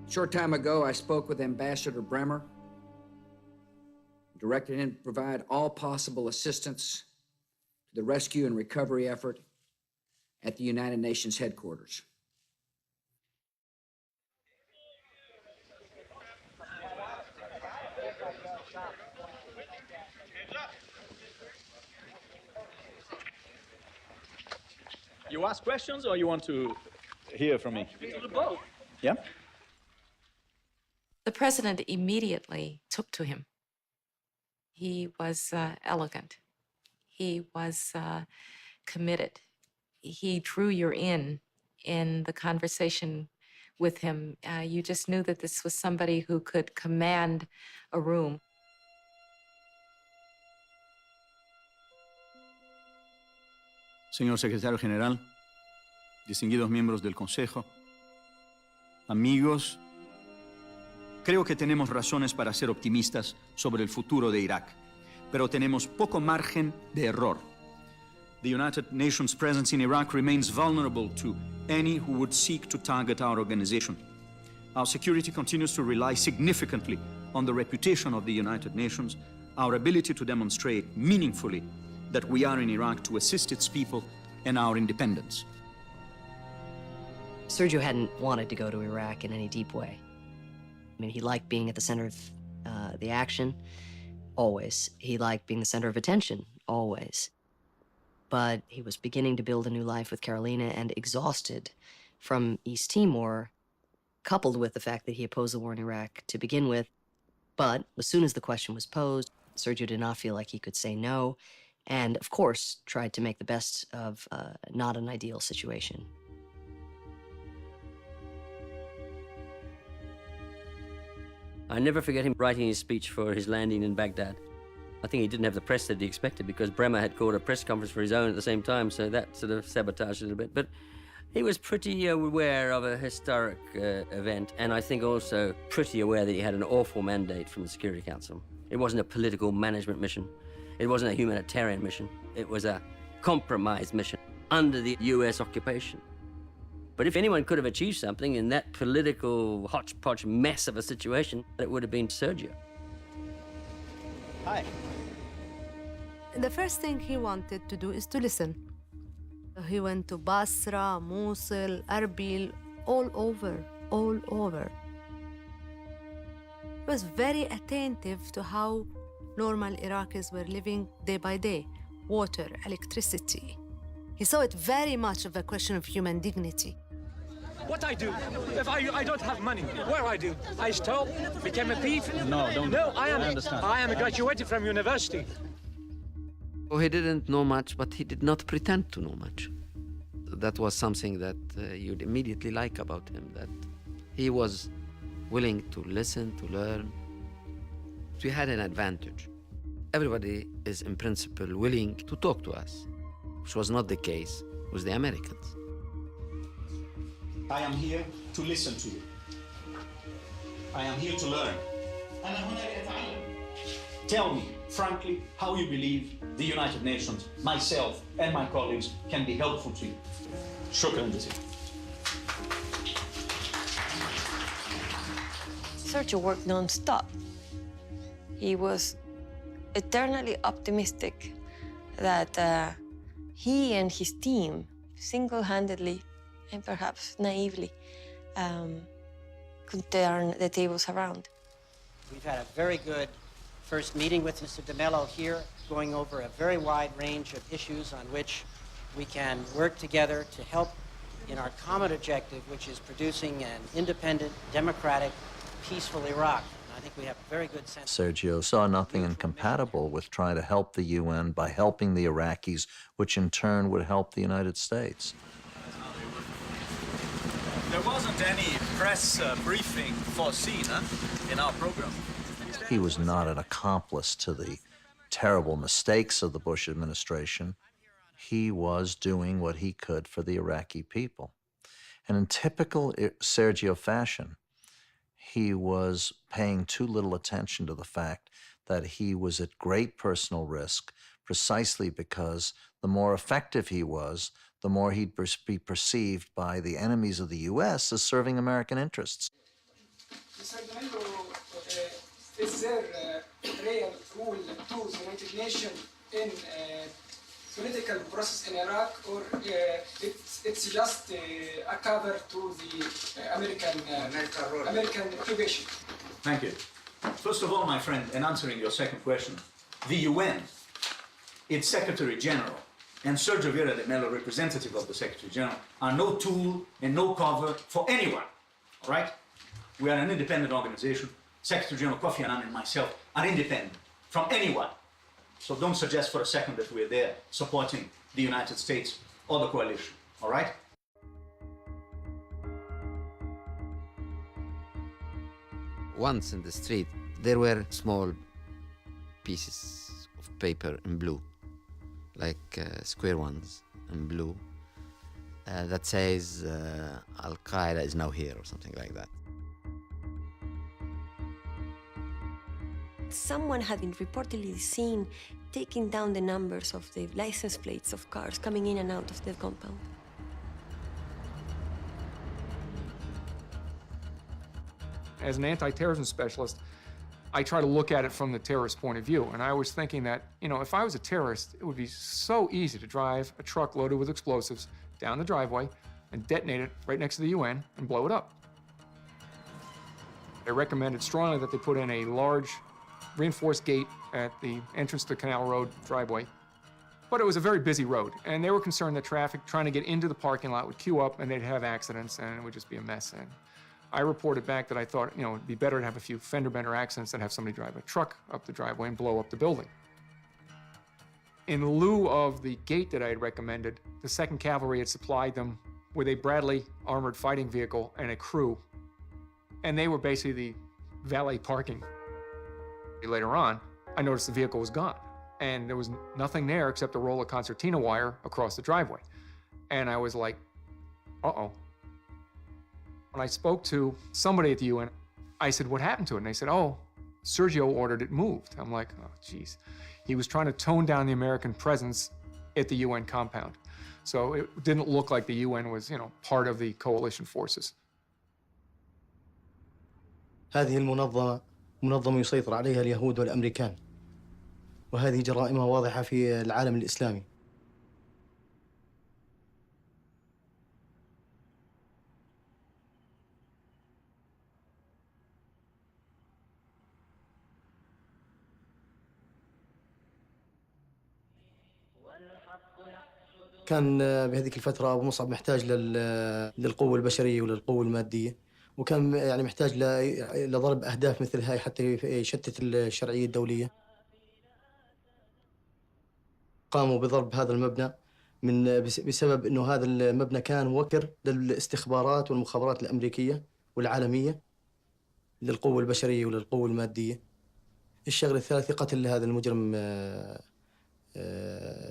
A short time ago, I spoke with Ambassador Bremer, directed him to provide all possible assistance to the rescue and recovery effort at the United Nations headquarters. You ask questions or you want to hear from me? Both. Yeah? The president immediately took to him. He was elegant. He was committed. He drew you in the conversation with him. You just knew that this was somebody who could command a room. Señor Secretario General, distinguidos miembros del Consejo, amigos, creo que tenemos razones para ser optimistas sobre el futuro de Irak, pero tenemos poco margen de error. The United Nations presence in Iraq remains vulnerable to any who would seek to target our organization. Our security continues to rely significantly on the reputation of the United Nations, our ability to demonstrate meaningfully that we are in Iraq to assist its people and our independence. Sergio hadn't wanted to go to Iraq in any deep way. I mean, he liked being at the center of the action, always. He liked being the center of attention, always. But he was beginning to build a new life with Carolina and exhausted from East Timor, coupled with the fact that he opposed the war in Iraq to begin with. But as soon as the question was posed, Sergio did not feel like he could say no, and of course tried to make the best of not an ideal situation. I never forget him writing his speech for his landing in Baghdad. I think he didn't have the press that he expected because Bremer had called a press conference for his own at the same time, so that sort of sabotaged it a bit. But he was pretty aware of a historic event, and I think also pretty aware that he had an awful mandate from the Security Council. It wasn't a political management mission. It wasn't a humanitarian mission. It was a compromise mission under the US occupation. But if anyone could have achieved something in that political hodgepodge mess of a situation, it would have been Sergio. Hi. The first thing he wanted to do is to listen. He went to Basra, Mosul, Erbil, all over. He was very attentive to how normal Iraqis were living day by day. Water, electricity. He saw it very much of a question of human dignity. What I do? If I don't have money, what I do? I stole, became a thief? No, don't. No, I am graduated from university. Oh, he didn't know much, but he did not pretend to know much. That was something that you'd immediately like about him, that he was willing to listen, to learn. We had an advantage. Everybody is, in principle, willing to talk to us, which was not the case with the Americans. I am here to listen to you. I am here to learn. Tell me, frankly, how you believe the United Nations, myself, and my colleagues can be helpful to you. Shukran jazeelan. Sergio worked non-stop. He was eternally optimistic that he and his team single-handedly and perhaps naively could turn the tables around. We've had a very good first meeting with Mr. de Mello here, going over a very wide range of issues on which we can work together to help in our common objective, which is producing an independent, democratic, peaceful Iraq. And I think we have a very good sense. Sergio saw nothing incompatible with trying to help the UN by helping the Iraqis, which in turn would help the United States. There wasn't any press briefing foreseen in our program. He was not an accomplice to the terrible mistakes of the Bush administration. He was doing what he could for the Iraqi people. And in typical Sergio fashion, he was paying too little attention to the fact that he was at great personal risk precisely because the more effective he was, the more he'd be perceived by the enemies of the U.S. as serving American interests. Is there a real role to the United Nations in political process in Iraq, or it's just a cover to the American occupation? Thank you. First of all, my friend, in answering your second question, the UN, its Secretary General, and Sergio Vieira de Mello, representative of the Secretary General, are no tool and no cover for anyone, all right? We are an independent organization. Secretary General Kofi Annan and myself are independent from anyone. So don't suggest for a second that we're there supporting the United States or the coalition, all right? Once in the street, there were small pieces of paper in blue, like square ones in blue, that says Al-Qaeda is now here or something like that. Someone had been reportedly seen taking down the numbers of the license plates of cars coming in and out of the compound. As an anti-terrorism specialist, I try to look at it from the terrorist point of view. And I was thinking that, you know, if I was a terrorist, it would be so easy to drive a truck loaded with explosives down the driveway and detonate it right next to the UN and blow it up. I recommended strongly that they put in a large reinforced gate at the entrance to Canal Road driveway. But it was a very busy road, and they were concerned that traffic trying to get into the parking lot would queue up and they'd have accidents and it would just be a mess. And I reported back that I thought, you know, it'd be better to have a few fender bender accidents than have somebody drive a truck up the driveway and blow up the building. In lieu of the gate that I had recommended, the 2nd Cavalry had supplied them with a Bradley armored fighting vehicle and a crew. And they were basically the valet parking. Later on, I noticed the vehicle was gone. And there was nothing there except a roll of concertina wire across the driveway. And I was like, uh-oh. When I spoke to somebody at the UN, I said, what happened to it? And they said, oh, Sergio ordered it moved. I'm like, oh, geez. He was trying to tone down the American presence at the UN compound. So it didn't look like the UN was, you know, part of the coalition forces. هذه المنظمة منظمة يسيطر عليها اليهود والأمريكان، وهذه جرائم واضحة في العالم الإسلامي. كان بهذيك الفترة أبو مصعب محتاج للقوة البشرية وللقوة المادية، وكان يعني محتاج لضرب أهداف مثل هاي حتى يشتت الشرعية الدولية. قاموا بضرب هذا المبنى بسبب إنه هذا المبنى كان وكر للاستخبارات والمخابرات الأمريكية والعالمية للقوة البشرية وللقوة المادية. الشغلة الثالثة قتل هذا المجرم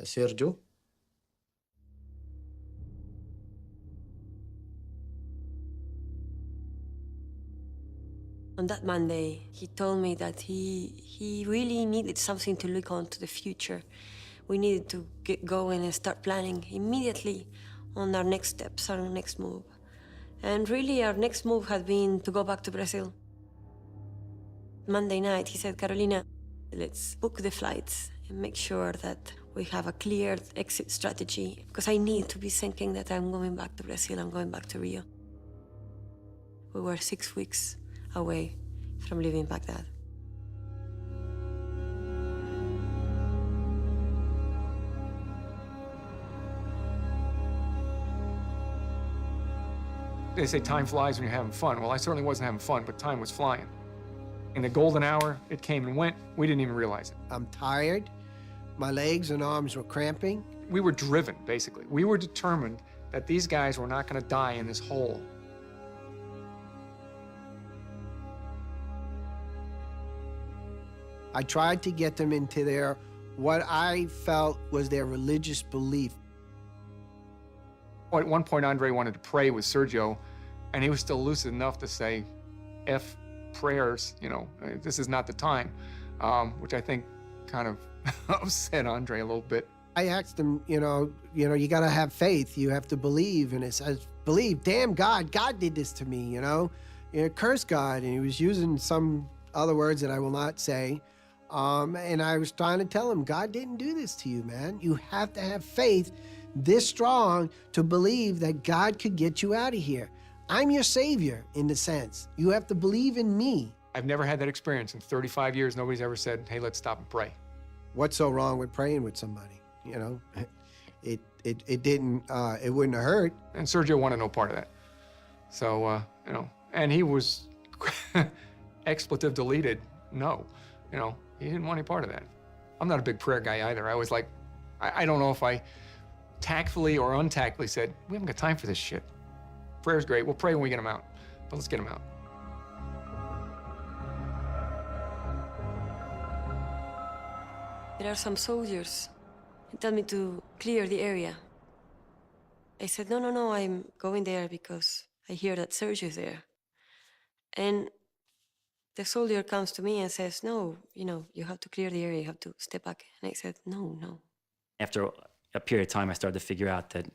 سيرجيو. On that Monday, he told me that he really needed something to look on to the future. We needed to get going and start planning immediately on our next steps, our next move. And really, our next move had been to go back to Brazil. Monday night, he said, Carolina, let's book the flights and make sure that we have a clear exit strategy, because I need to be thinking that I'm going back to Brazil, I'm going back to Rio. We were 6 weeks away from leaving Baghdad. They say time flies when you're having fun. Well, I certainly wasn't having fun, but time was flying. In the golden hour, it came and went. We didn't even realize it. I'm tired. My legs and arms were cramping. We were driven, basically. We were determined that these guys were not going to die in this hole. I tried to get them into what I felt was their religious belief. At one point, Andre wanted to pray with Sergio, and he was still lucid enough to say, F prayers, you know, this is not the time, which I think kind of upset Andre a little bit. I asked him, you know, you got to have faith. You have to believe. And it says, believe, damn God did this to me, you know, curse God. And he was using some other words that I will not say. And I was trying to tell him, God didn't do this to you, man. You have to have faith this strong to believe that God could get you out of here. I'm your savior, in the sense. You have to believe in me. I've never had that experience. In 35 years, nobody's ever said, hey, let's stop and pray. What's so wrong with praying with somebody? You know, it wouldn't have hurt. And Sergio wanted no part of that. So, you know, and he was expletive deleted, no. You know, he didn't want any part of that. I'm not a big prayer guy either. I was like, I don't know if I tactfully or untactfully said, we haven't got time for this shit. Prayer's great. We'll pray when we get him out, but let's get him out. There are some soldiers who tell me to clear the area. I said, no, no, no, I'm going there because I hear that Sergio's there. And the soldier comes to me and says, no, you know, you have to clear the area, you have to step back. And I said, no, no. After a period of time, I started to figure out that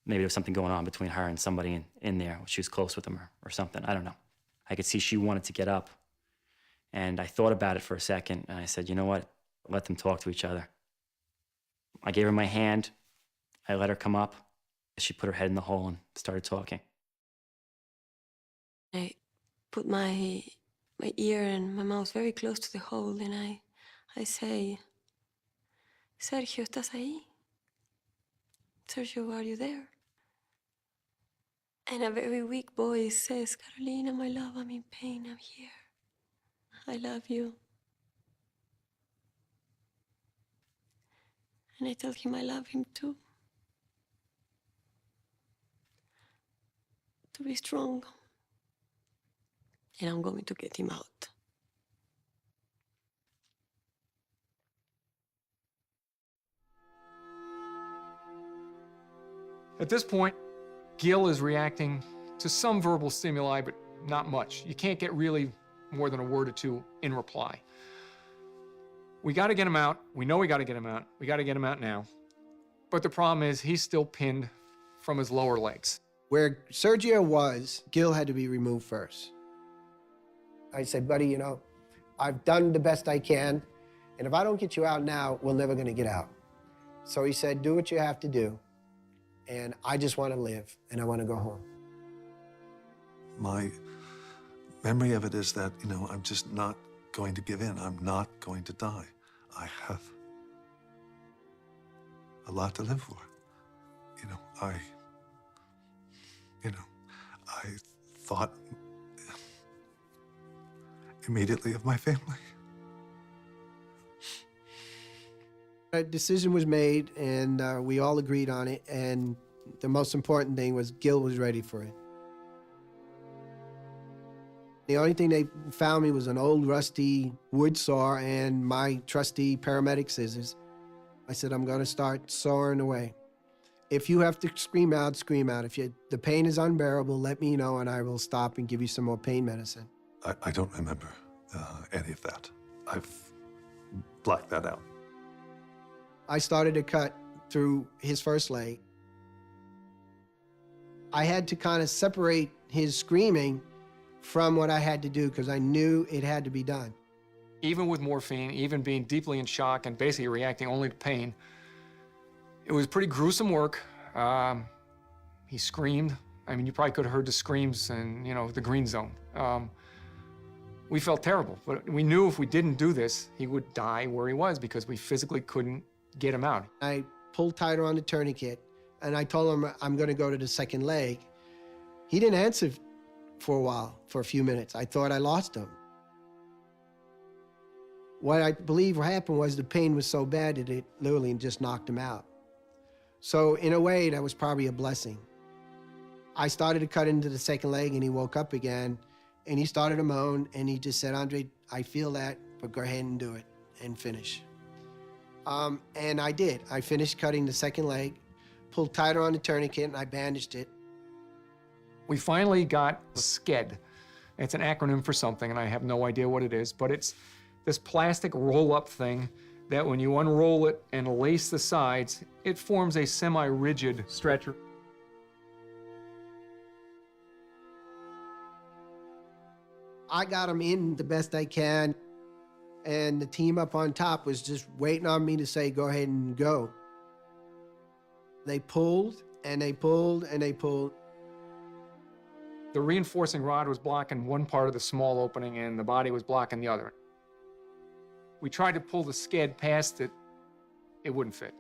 maybe there was something going on between her and somebody in there. She was close with him or something, I don't know. I could see she wanted to get up. And I thought about it for a second, and I said, you know what? Let them talk to each other. I gave her my hand. I let her come up. She put her head in the hole and started talking. I put my ear and my mouth very close to the hole, and I say, Sergio, ¿estás ahí? Sergio, are you there? And a very weak voice says, Carolina, my love, I'm in pain, I'm here. I love you. And I tell him I love him too. To be strong. And I'm going to get him out. At this point, Gil is reacting to some verbal stimuli, but not much. You can't get really more than a word or two in reply. We got to get him out. We know we got to get him out. We got to get him out now. But the problem is he's still pinned from his lower legs. Where Sergio was, Gil had to be removed first. I said, buddy, you know, I've done the best I can, and if I don't get you out now, we're never gonna get out. So he said, do what you have to do, and I just want to live, and I want to go home. My memory of it is that, you know, I'm just not going to give in. I'm not going to die. I have a lot to live for. You know, I thought immediately of my family. A decision was made, and we all agreed on it, and the most important thing was Gil was ready for it. The only thing they found me was an old rusty wood saw and my trusty paramedic scissors. I said, I'm gonna start sawing away. If you have to scream out, scream out. If the pain is unbearable, let me know and I will stop and give you some more pain medicine. I don't remember any of that. I've blacked that out. I started to cut through his first leg. I had to kind of separate his screaming from what I had to do because I knew it had to be done. Even with morphine, even being deeply in shock and basically reacting only to pain, it was pretty gruesome work. He screamed. I mean, you probably could have heard the screams in, you know, the green zone. We felt terrible, but we knew if we didn't do this, he would die where he was because we physically couldn't get him out. I pulled tighter on the tourniquet, and I told him I'm going to go to the second leg. He didn't answer for a while, for a few minutes. I thought I lost him. What I believe happened was the pain was so bad that it literally just knocked him out. So in a way, that was probably a blessing. I started to cut into the second leg, and he woke up again, and he started to moan, and he just said, Andre, I feel that, but go ahead and do it and finish. And I did. I finished cutting the second leg, pulled tighter on the tourniquet, and I bandaged it. We finally got SCED. It's an acronym for something, and I have no idea what it is, but it's this plastic roll-up thing that when you unroll it and lace the sides, it forms a semi-rigid stretcher. I got him in the best I can, and the team up on top was just waiting on me to say, go ahead and go. They pulled, and they pulled, and they pulled. The reinforcing rod was blocking one part of the small opening, and the body was blocking the other. We tried to pull the SCED past it. It wouldn't fit.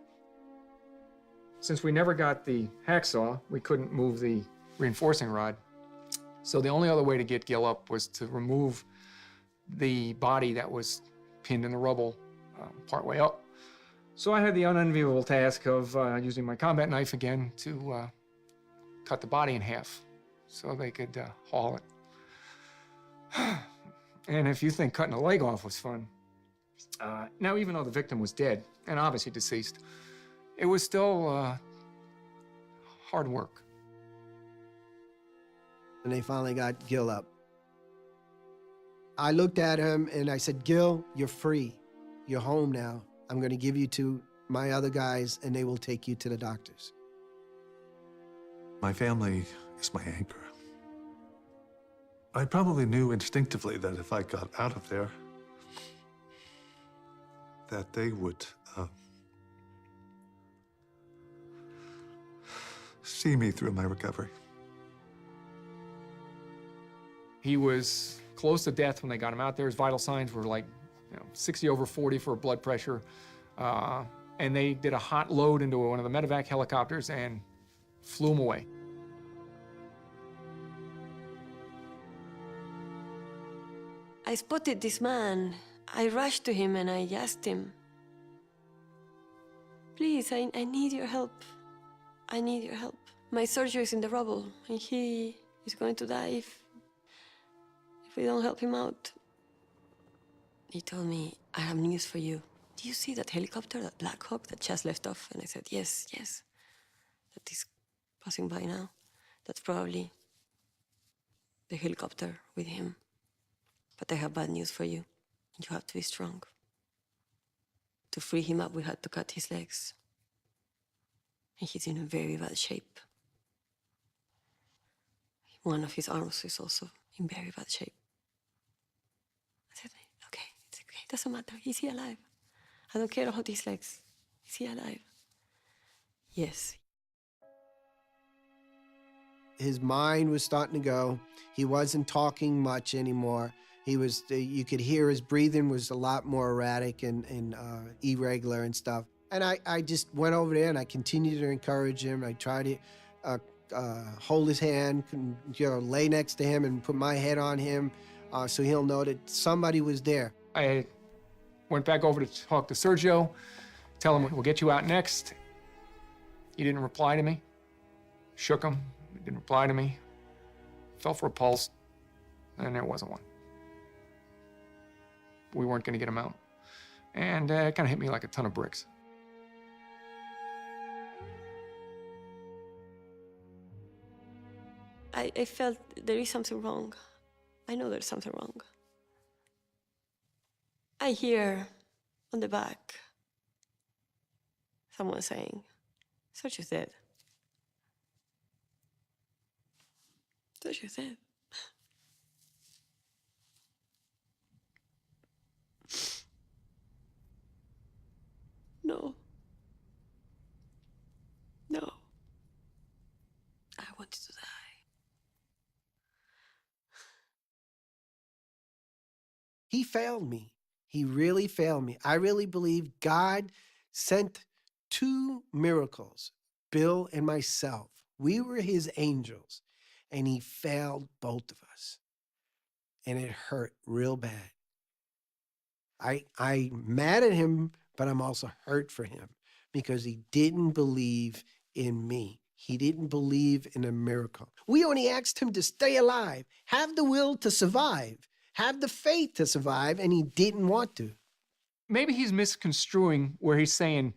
Since we never got the hacksaw, we couldn't move the reinforcing rod. So the only other way to get Gil up was to remove the body that was pinned in the rubble partway up. So I had the unenviable task of using my combat knife again to cut the body in half so they could haul it. And if you think cutting a leg off was fun, now even though the victim was dead and obviously deceased, it was still hard work. And they finally got Gil up. I looked at him and I said, Gil, you're free. You're home now. I'm going to give you to my other guys and they will take you to the doctors. My family is my anchor. I probably knew instinctively that if I got out of there, that they would see me through my recovery. He was close to death when they got him out there. His vital signs were like 60/40 for blood pressure. And they did a hot load into one of the medevac helicopters and flew him away. I spotted this man. I rushed to him and I asked him, please, I need your help. I need your help. My Sergio is in the rubble and he is going to die if we don't help him out. He told me, I have news for you. Do you see that helicopter, that Black Hawk that just left off? And I said, yes, yes. That is passing by now. That's probably the helicopter with him. But I have bad news for you. You have to be strong. To free him up, we had to cut his legs. And he's in a very bad shape. One of his arms is also in very bad shape. I said, okay, it's okay, it doesn't matter. Is he alive? I don't care about his legs. Is he alive? Yes. His mind was starting to go. He wasn't talking much anymore. He was, you could hear his breathing was a lot more erratic and irregular and stuff. And I just went over there and I continued to encourage him. I tried to hold his hand, lay next to him and put my head on him so he'll know that somebody was there. I went back over to talk to Sergio, tell him we'll get you out next. He didn't reply to me. Shook him, he didn't reply to me. Felt for a pulse, and there wasn't one. We weren't going to get him out. And it kind of hit me like a ton of bricks. I felt there is something wrong. I know there's something wrong. I hear on the back someone saying, Sergio's dead. Sergio's dead. No. No. I wanted to die. He failed me. He really failed me. I really believe God sent two miracles, Bill and myself. We were his angels, and he failed both of us. And it hurt real bad. I'm mad at him, but I'm also hurt for him because he didn't believe in me. He didn't believe in a miracle. We only asked him to stay alive, have the will to survive, have the faith to survive, and he didn't want to. Maybe he's misconstruing where he's saying,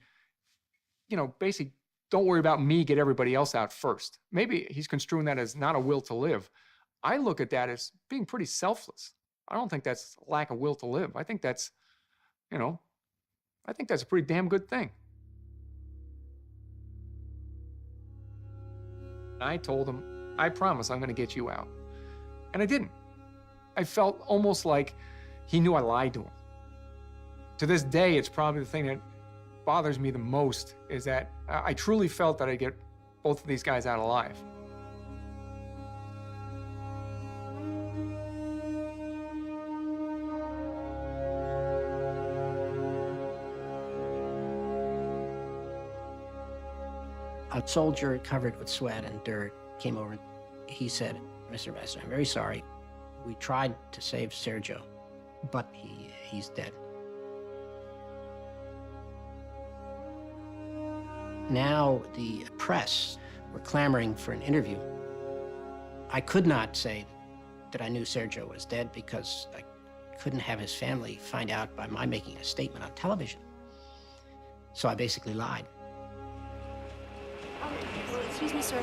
basically, don't worry about me, get everybody else out first. Maybe he's construing that as not a will to live. I look at that as being pretty selfless. I don't think that's lack of will to live. I think that's, I think that's a pretty damn good thing. I told him, I promise I'm going to get you out. And I didn't. I felt almost like he knew I lied to him. To this day, it's probably the thing that bothers me the most is that I truly felt that I'd get both of these guys out alive. A soldier covered with sweat and dirt came over. He said, Mr. Messer, I'm very sorry. We tried to save Sergio, but he's dead. Now the press were clamoring for an interview. I could not say that I knew Sergio was dead because I couldn't have his family find out by my making a statement on television. So I basically lied. Excuse me, sir.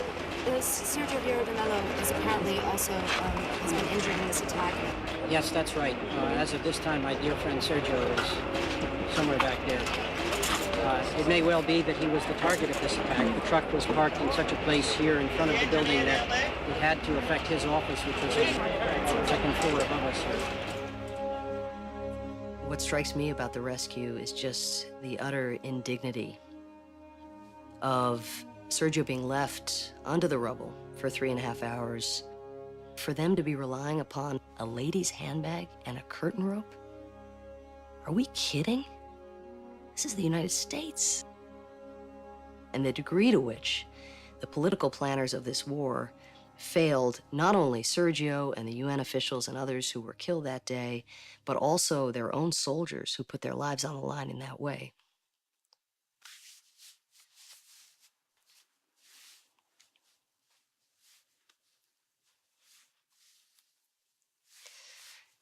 Sergio de Mello is apparently also has been injured in this attack. Yes, that's right. As of this time, my dear friend Sergio is somewhere back there. It may well be that he was the target of this attack. The truck was parked in such a place here in front of the building that it had to affect his office, which was on the second floor above us. What strikes me about the rescue is just the utter indignity of Sergio being left under the rubble for 3.5 hours, for them to be relying upon a lady's handbag and a curtain rope? Are we kidding? This is the United States. And the degree to which the political planners of this war failed not only Sergio and the UN officials and others who were killed that day, but also their own soldiers who put their lives on the line in that way.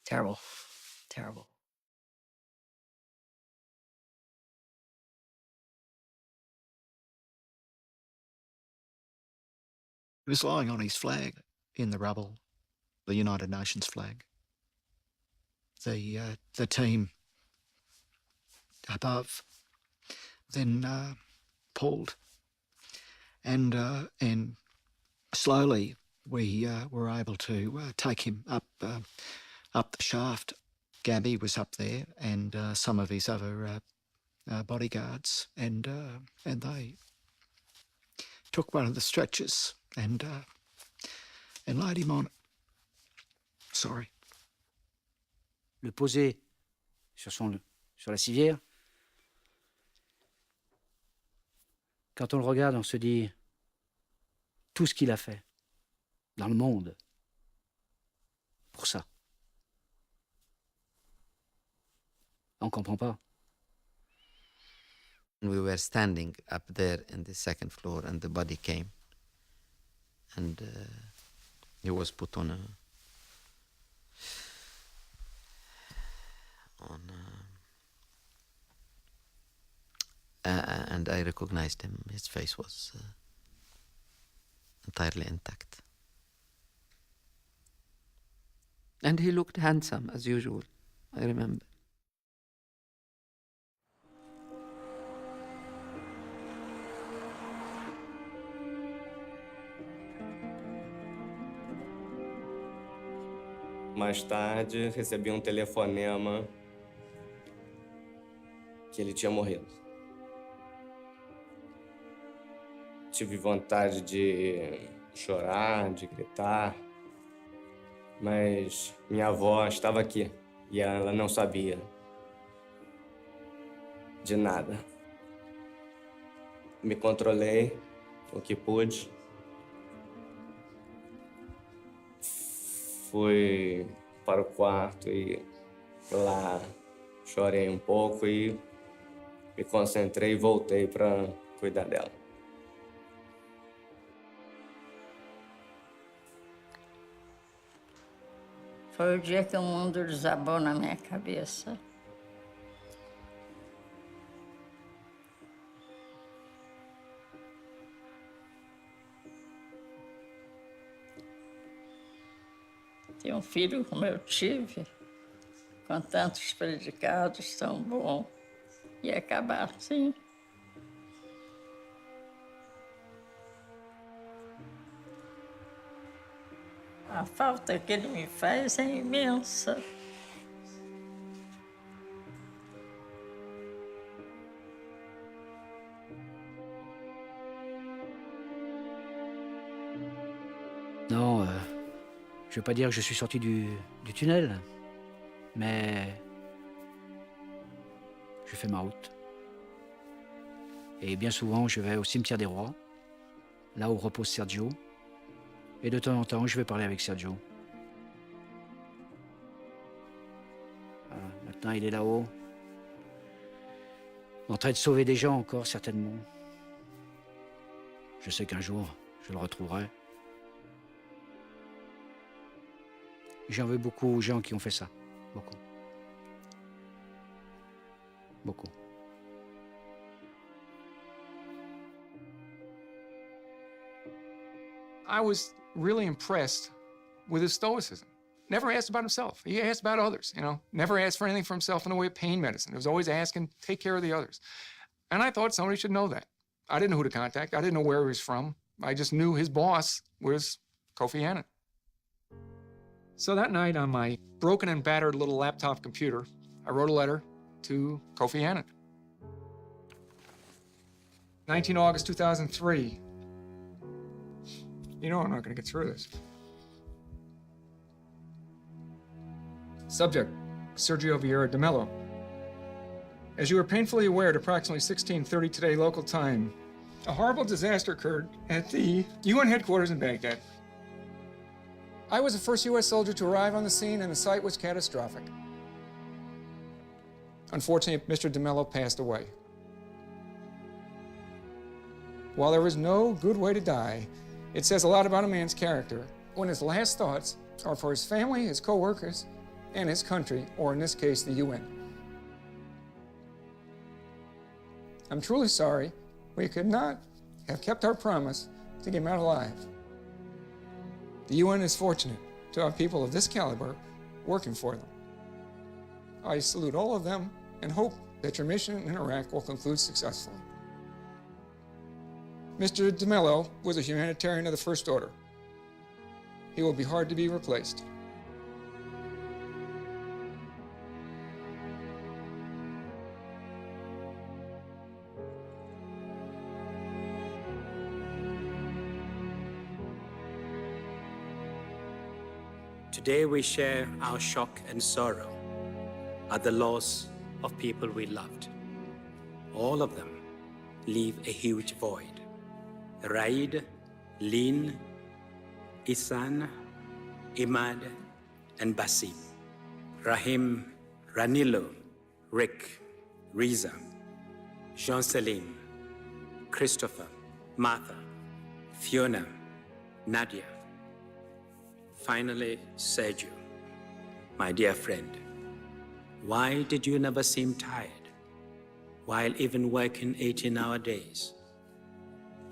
Terrible, terrible. He was lying on his flag in the rubble, the United Nations flag. The team above then pulled, and slowly we were able to take him up the shaft. Gabby was up there, and some of his other bodyguards, and they took one of the stretchers and laid him on it. Sorry. Le poser sur la civière, quand on le regarde, on se dit tout ce qu'il a fait dans le monde pour ça. On ne comprend pas. We were standing up there in the second floor, and the body came, and he was put on and I recognized him. His face was entirely intact, and he looked handsome as usual. I remember. Mais tarde, recebi um telefonema que ele tinha morrido. Tive vontade de chorar, de gritar, mas minha avó estava aqui e ela não sabia de nada. Me controlei o que pude. Fui para o quarto e lá chorei um pouco e me concentrei e voltei para cuidar dela. Foi o dia que o mundo desabou na minha cabeça. Ter um filho como eu tive, com tantos predicados tão bom, e acabar assim. A falta que ele me faz é imensa. Non, je ne veux pas dire que je suis sorti du tunnel, mais je fais ma route. Et bien souvent, je vais au cimetière des rois, là où repose Sergio. Et de temps en temps, je vais parler avec Sergio. Voilà, maintenant, il est là-haut, en train de sauver des gens encore, certainement. Je sais qu'un jour, je le retrouverai. J'en veux beaucoup aux gens qui ont fait ça. Beaucoup. Beaucoup. I was really impressed with his stoicism. Never asked about himself. He asked about others, you know. Never asked for anything for himself in the way of pain medicine. He was always asking, take care of the others. And I thought somebody should know that. I didn't know who to contact. I didn't know where he was from. I just knew his boss was Kofi Annan. So that night on my broken and battered little laptop computer, I wrote a letter to Kofi Annan. 19 August 2003. You know I'm not going to get through this. Subject, Sergio Vieira de Mello. As you are painfully aware, at approximately 16:30 today local time, a horrible disaster occurred at the UN headquarters in Baghdad. I was the first U.S. soldier to arrive on the scene, and the sight was catastrophic. Unfortunately, Mr. de Mello passed away. While there is no good way to die, it says a lot about a man's character when his last thoughts are for his family, his co-workers, and his country, or in this case, the UN. I'm truly sorry we could not have kept our promise to get him out alive. The UN is fortunate to have people of this caliber working for them. I salute all of them and hope that your mission in Iraq will conclude successfully. Mr. de Mello was a humanitarian of the first order. He will be hard to be replaced. Today we share our shock and sorrow at the loss of people we loved. All of them leave a huge void. Raid, Lin, Isan, Imad, and Basim. Rahim, Ranilo, Rick, Riza, Jean-Selim, Christopher, Martha, Fiona, Nadia. Finally, Sergio, my dear friend, why did you never seem tired while even working 18-hour days?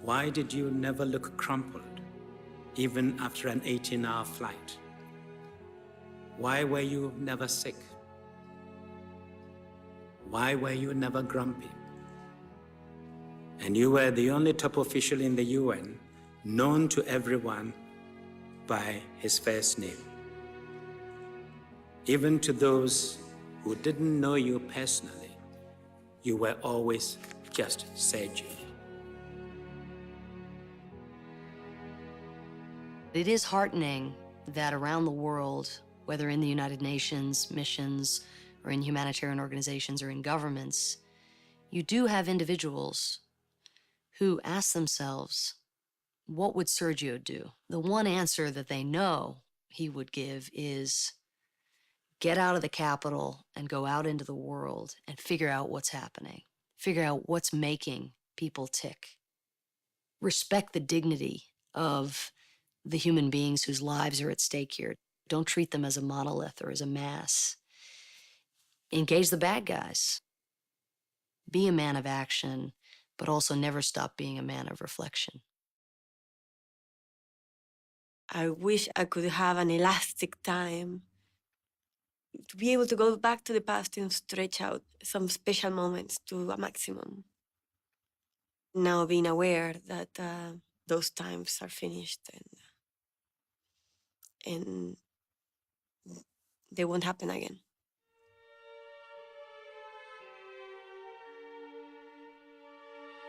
Why did you never look crumpled even after an 18-hour flight? Why were you never sick? Why were you never grumpy? And you were the only top official in the UN known to everyone by his first name. Even to those who didn't know you personally, you were always just Sergio. It is heartening that around the world, whether in the United Nations missions or in humanitarian organizations or in governments, you do have individuals who ask themselves, what would Sergio do? The one answer that they know he would give is get out of the capital and go out into the world and figure out what's happening. Figure out what's making people tick. Respect the dignity of the human beings whose lives are at stake here. Don't treat them as a monolith or as a mass. Engage the bad guys. Be a man of action, but also never stop being a man of reflection. I wish I could have an elastic time to be able to go back to the past and stretch out some special moments to a maximum. Now being aware that those times are finished and they won't happen again.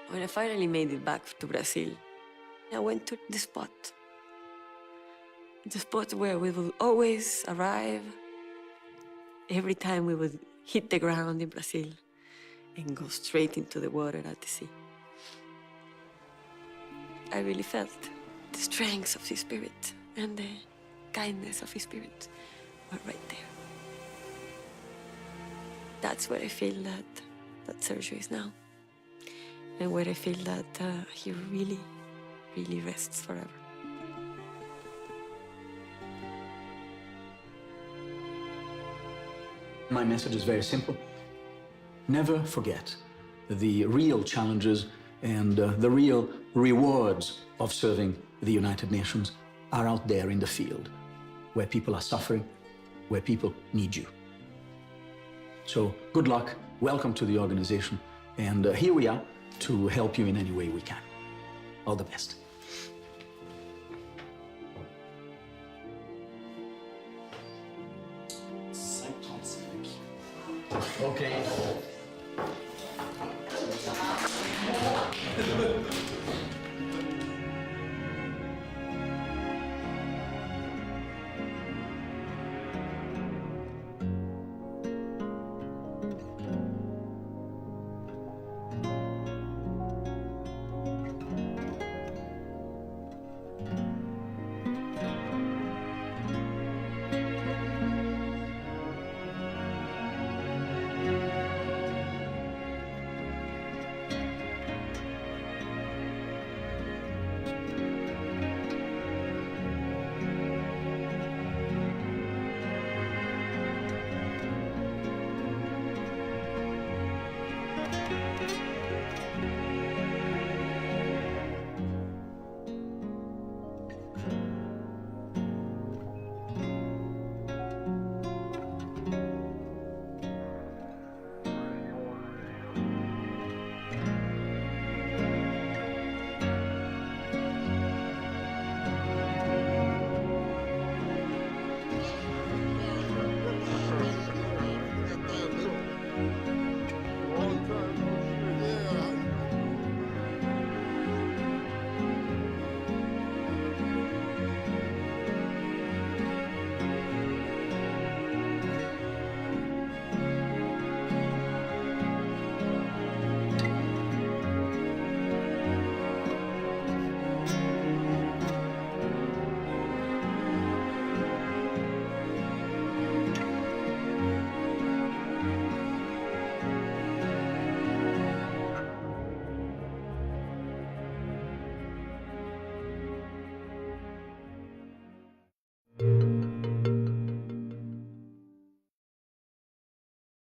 When I finally made it back to Brazil, I went to the spot where we would always arrive every time we would hit the ground in Brazil and go straight into the water at the sea. I really felt the strength of his spirit and the kindness of his spirit were right there. That's where I feel that Sergio is now, and where I feel that he really really rests forever. My message is very simple. Never forget the real challenges and the real rewards of serving the United Nations are out there in the field, where people are suffering, where people need you. So good luck, welcome to the organization, and here we are to help you in any way we can. All the best. Okay.